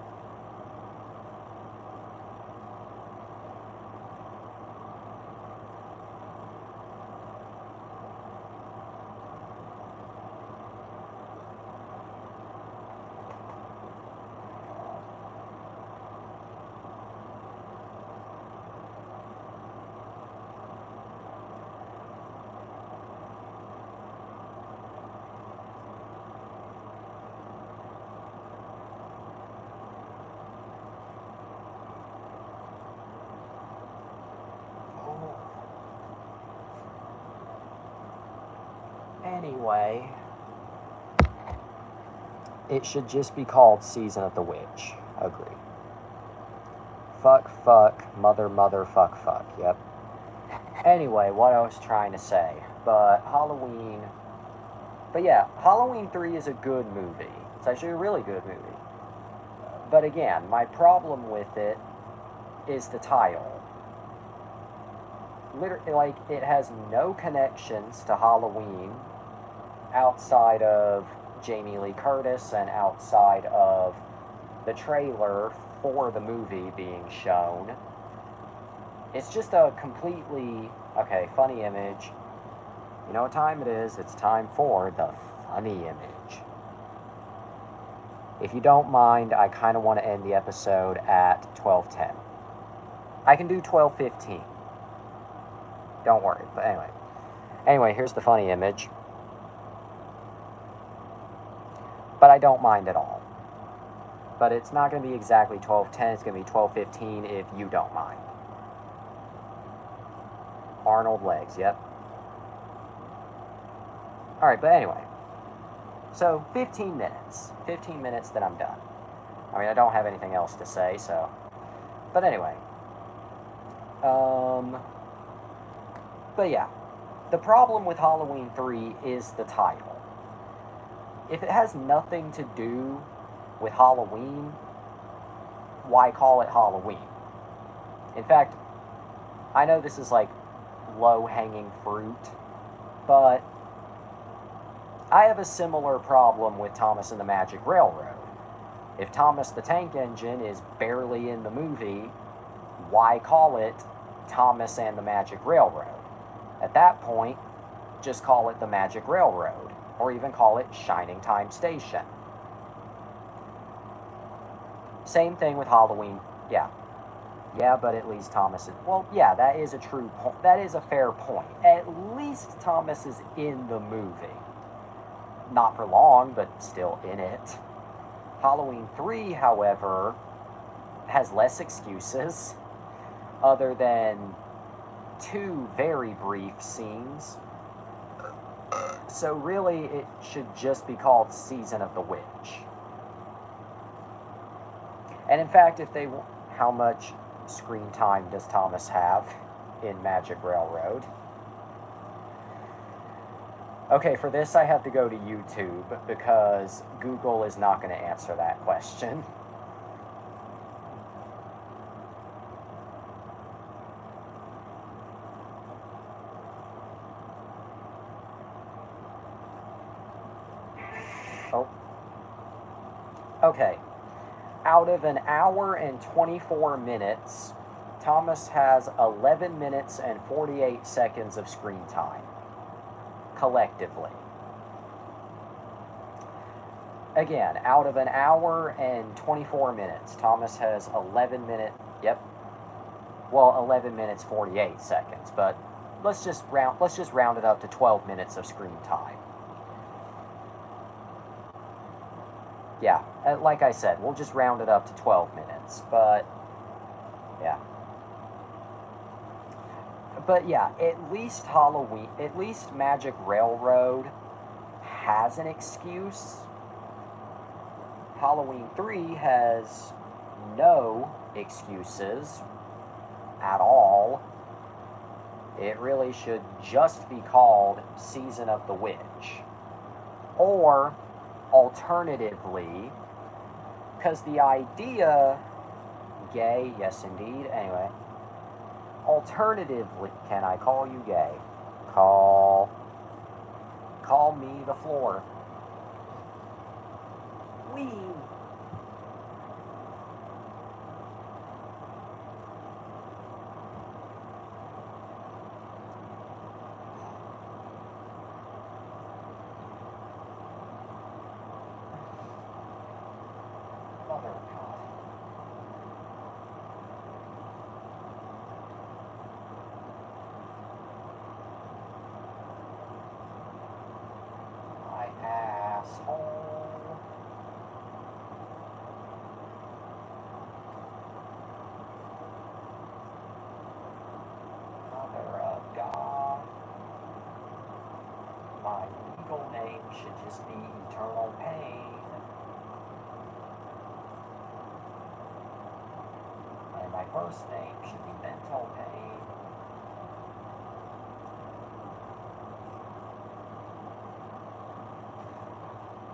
Anyway, it should just be called Season of the Witch. Agree. Fuck, mother, fuck. Yep. Anyway, what I was trying to say. But yeah, Halloween 3 is a good movie. It's actually a really good movie. But again, my problem with it is the title. Literally, like, it has no connections to Halloween outside of Jamie Lee Curtis and outside of the trailer for the movie being shown. It's just a completely, okay, funny image. You know what time it is? It's time for the funny image. If you don't mind, I kind of want to end the episode at 12:10. I can do 12:15. Don't worry, but anyway. Anyway, here's the funny image. But I don't mind at all. But it's not going to be exactly 12:10, it's going to be 12:15 if you don't mind. Arnold legs, yep. Alright, but anyway. So, 15 minutes. 15 minutes, then I'm done. I mean, I don't have anything else to say, so... But anyway. But yeah. The problem with Halloween 3 is the title. If it has nothing to do with Halloween, why call it Halloween? In fact, I know this is like low-hanging fruit, but I have a similar problem with Thomas and the Magic Railroad. If Thomas the Tank Engine is barely in the movie, why call it Thomas and the Magic Railroad? At that point, just call it the Magic Railroad, or even call it Shining Time Station. Same thing with Halloween. Yeah, but at least Thomas is... Well, yeah, that is a true point. That is a fair point. At least Thomas is in the movie. Not for long, but still in it. Halloween 3, however, has less excuses, other than 2 very brief scenes. So really, it should just be called Season of the Witch. And in fact, if they... How much screen time does Thomas have in Magic Railroad? Okay, for this I have to go to YouTube, because Google is not going to answer that question. Oh. Okay. Out of an hour and 24 minutes, Thomas has 11 minutes and 48 seconds of screen time, collectively. Again, out of an hour and 24 minutes, Thomas has 11 minutes, 11 minutes 48 seconds, but let's just round it up to 12 minutes of screen time. Yeah, like I said, we'll just round it up to 12 minutes, but yeah. But yeah, at least Magic Railroad has an excuse. Halloween 3 has no excuses at all. It really should just be called Season of the Witch. Or, alternatively, because the idea... Gay, yes indeed, anyway. Alternatively, can I call you gay? Call me the floor. Wee. Mother of God. My asshole. Mother of God. My legal name should just be Eternal Pain. And my first name should be Mental Pain.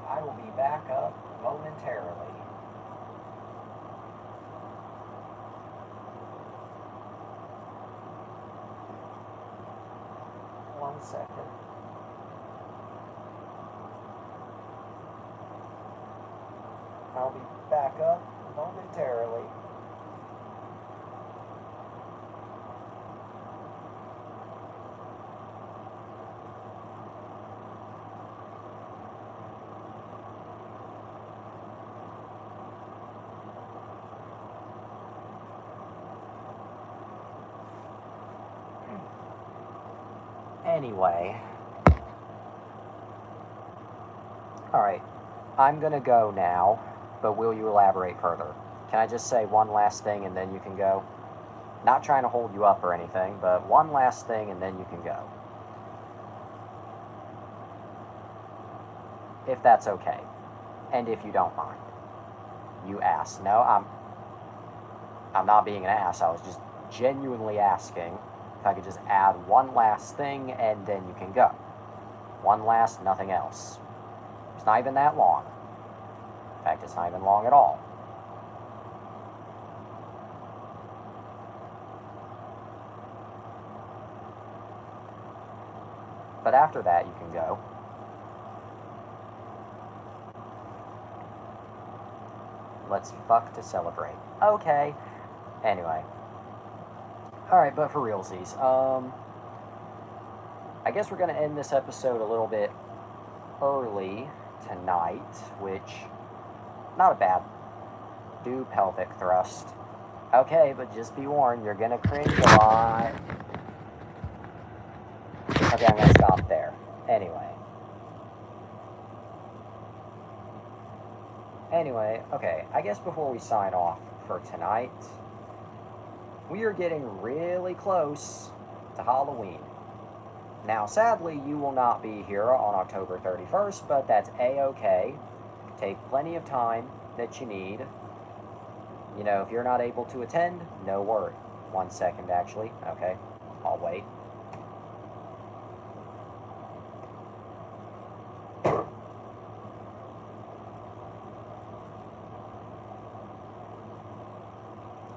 I will be back up momentarily. One second. I'll be back up momentarily. Anyway. Alright. I'm gonna go now, but will you elaborate further? Can I just say one last thing and then you can go? Not trying to hold you up or anything, but one last thing and then you can go. If that's okay. And if you don't mind. You asked. No, I'm not being an ass. I was just genuinely asking. If I could just add one last thing, and then you can go. One last, nothing else. It's not even that long. In fact, it's not even long at all. But after that, you can go. Let's fuck to celebrate. Okay. Anyway. Alright, but for realsies, I guess we're going to end this episode a little bit early tonight, which, not a bad. Do pelvic thrust. Okay, but just be warned, you're going to cringe a lot. Okay, I'm going to stop there. Anyway, okay, I guess before we sign off for tonight, we are getting really close to Halloween. Now, sadly, you will not be here on October 31st, but that's A-okay. Take plenty of time that you need. You know, if you're not able to attend, no worry. 1 second, actually. Okay, I'll wait.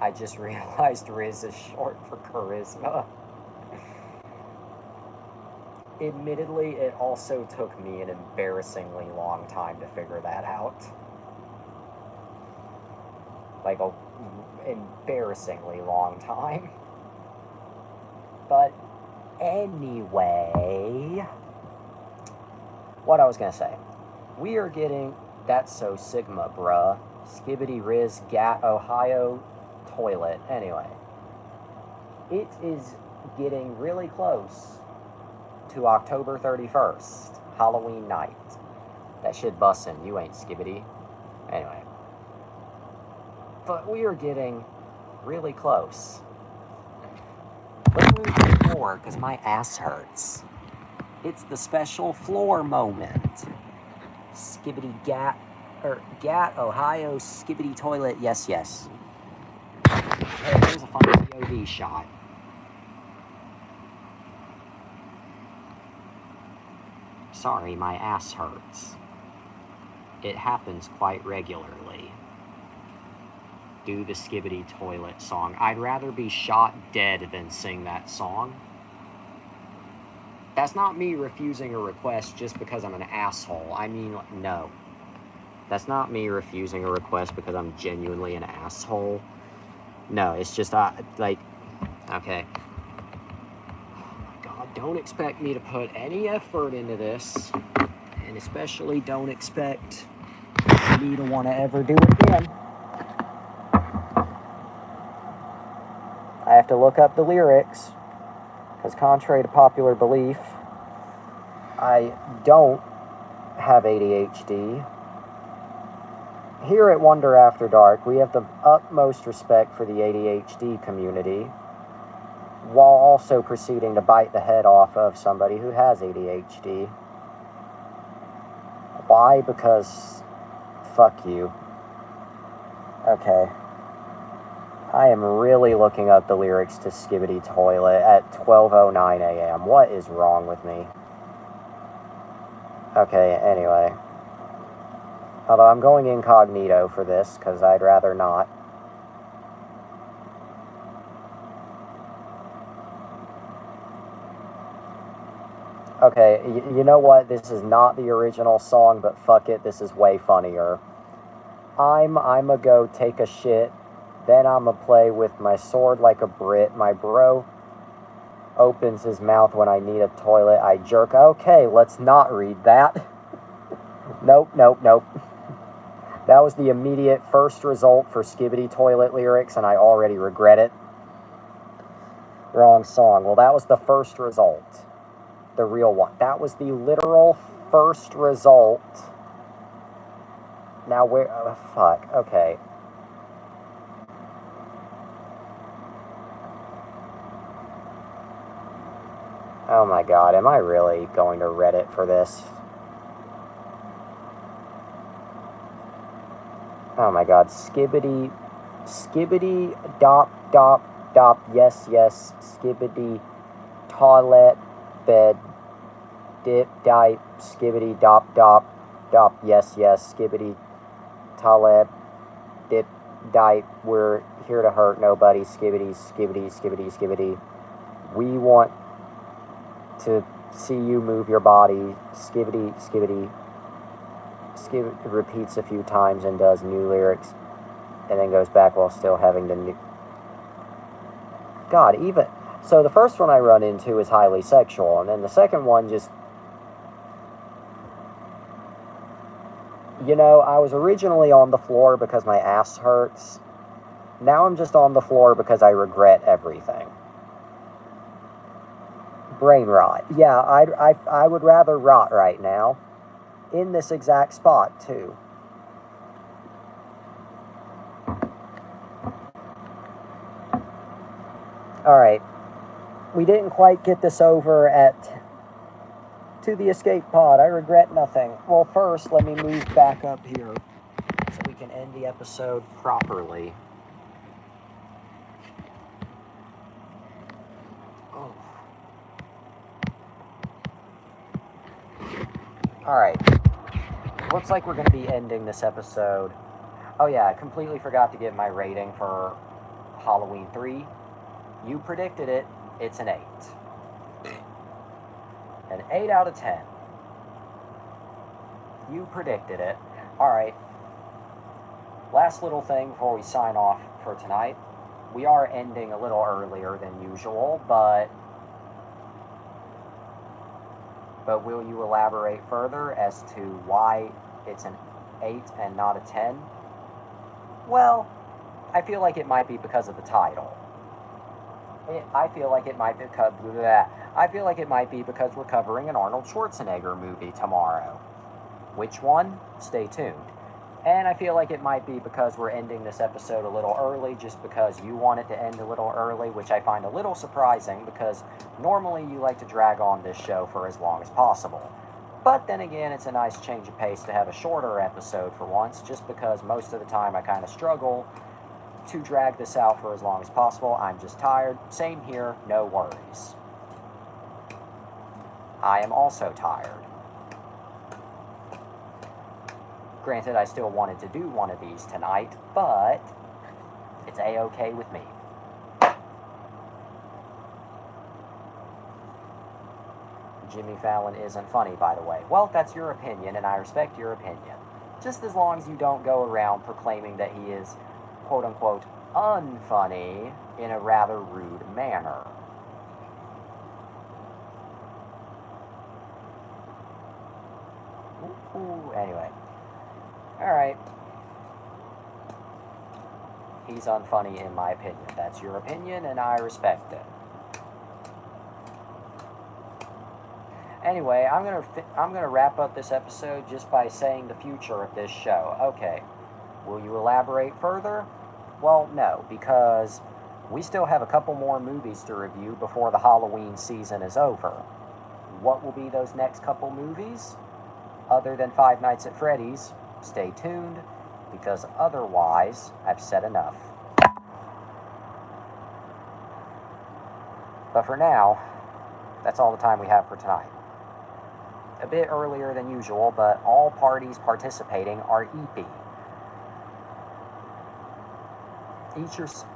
I just realized Riz is short for charisma. Admittedly, it also took me an embarrassingly long time to figure that out. Like, an embarrassingly long time. But, anyway, what I was gonna say. We are getting, that's so Sigma, bruh. Skibbity Riz Gat Ohio toilet. Anyway, it is getting really close to October 31st, Halloween night. That shit bussin', you ain't Skibbity. Anyway. But we are getting really close. Let's move to the floor, because my ass hurts. It's the special floor moment. Skibbity Gat, Ohio, Skibbity toilet, yes, yes. Hey, there's a fun POV shot. Sorry, my ass hurts. It happens quite regularly. Do the Skibbity toilet song. I'd rather be shot dead than sing that song. That's not me refusing a request just because I'm an asshole. I mean, no. That's not me refusing a request because I'm genuinely an asshole. No, it's just, like, okay. Oh my god, don't expect me to put any effort into this. And especially don't expect me to want to ever do it again. I have to look up the lyrics. Because contrary to popular belief, I don't have ADHD. Here at Wonder After Dark, we have the utmost respect for the ADHD community, while also proceeding to bite the head off of somebody who has ADHD. Why? Because fuck you. Okay. I am really looking up the lyrics to Skibbity Toilet at 12:09 a.m. What is wrong with me? Okay, anyway. Although I'm going incognito for this, because I'd rather not. Okay, you know what? This is not the original song, but fuck it, this is way funnier. I'ma go take a shit, then I'ma play with my sword like a Brit. My bro opens his mouth when I need a toilet. I jerk. Okay, let's not read that. Nope. That was the immediate first result for Skibbity Toilet lyrics, and I already regret it. Wrong song. Well, that was the first result. The real one. That was the literal first result. Now where... Oh, fuck. Okay. Oh my god, am I really going to Reddit for this? Oh my god, Skibbity, dop, yes, Skibbity, toilet, bed, dip, dipe, skibbity, dop, dop, dop, yes, yes, skibbity, toilet, dip, dipe, we're here to hurt nobody, skibbity, skibbity, skibbity, skibbity. We want to see you move your body, skibbity, skibbity. Skib repeats a few times and does new lyrics, and then goes back while still having the new... God, even... So the first one I run into is highly sexual, and then the second one just... You know, I was originally on the floor because my ass hurts. Now I'm just on the floor because I regret everything. Brain rot. Yeah, I would rather rot right now. In this exact spot, too. Alright. We didn't quite get this over to the escape pod. I regret nothing. Well, first, let me move back up here so we can end the episode properly. Oh. Alright. Looks like we're going to be ending this episode. Oh yeah, I completely forgot to give my rating for Halloween 3. You predicted it. It's an 8. An 8 out of 10. You predicted it. Alright. Last little thing before we sign off for tonight. We are ending a little earlier than usual, but will you elaborate further as to why it's an 8 and not a 10? Well, I feel like it might be because of the title. I feel like it might be because we're covering an Arnold Schwarzenegger movie tomorrow. Which one? Stay tuned. And I feel like it might be because we're ending this episode a little early, just because you want it to end a little early, which I find a little surprising, because normally you like to drag on this show for as long as possible. But then again, it's a nice change of pace to have a shorter episode for once, just because most of the time I kind of struggle to drag this out for as long as possible. I'm just tired. Same here, no worries. I am also tired. Granted, I still wanted to do one of these tonight, but it's a-okay with me. Jimmy Fallon isn't funny, by the way. Well, that's your opinion, and I respect your opinion. Just as long as you don't go around proclaiming that he is, quote-unquote, unfunny in a rather rude manner. Ooh, anyway. Alright. He's unfunny in my opinion. That's your opinion, and I respect it. Anyway, I'm gonna wrap up this episode just by saying the future of this show. Okay. Will you elaborate further? Well, no, because we still have a couple more movies to review before the Halloween season is over. What will be those next couple movies? Other than Five Nights at Freddy's, stay tuned, because otherwise, I've said enough. But for now, that's all the time we have for tonight. A bit earlier than usual, but all parties participating are EP.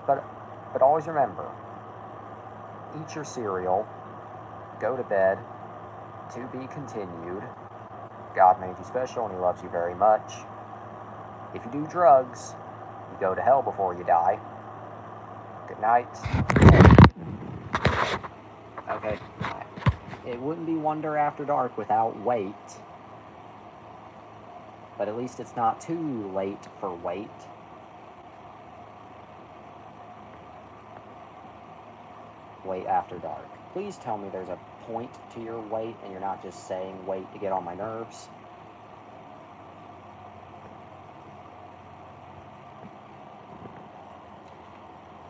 But always remember, eat your cereal, go to bed, to be continued. God made you special and he loves you very much. If you do drugs, you go to hell before you die. Good night. Okay. It wouldn't be Wonder After Dark without Wait. But at least it's not too late for Wait. Wait After Dark. Please tell me there's a point to your wait and you're not just saying wait to get on my nerves.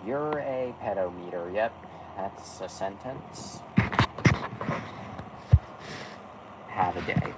You're a pedometer. Yep, that's a sentence. Have a day.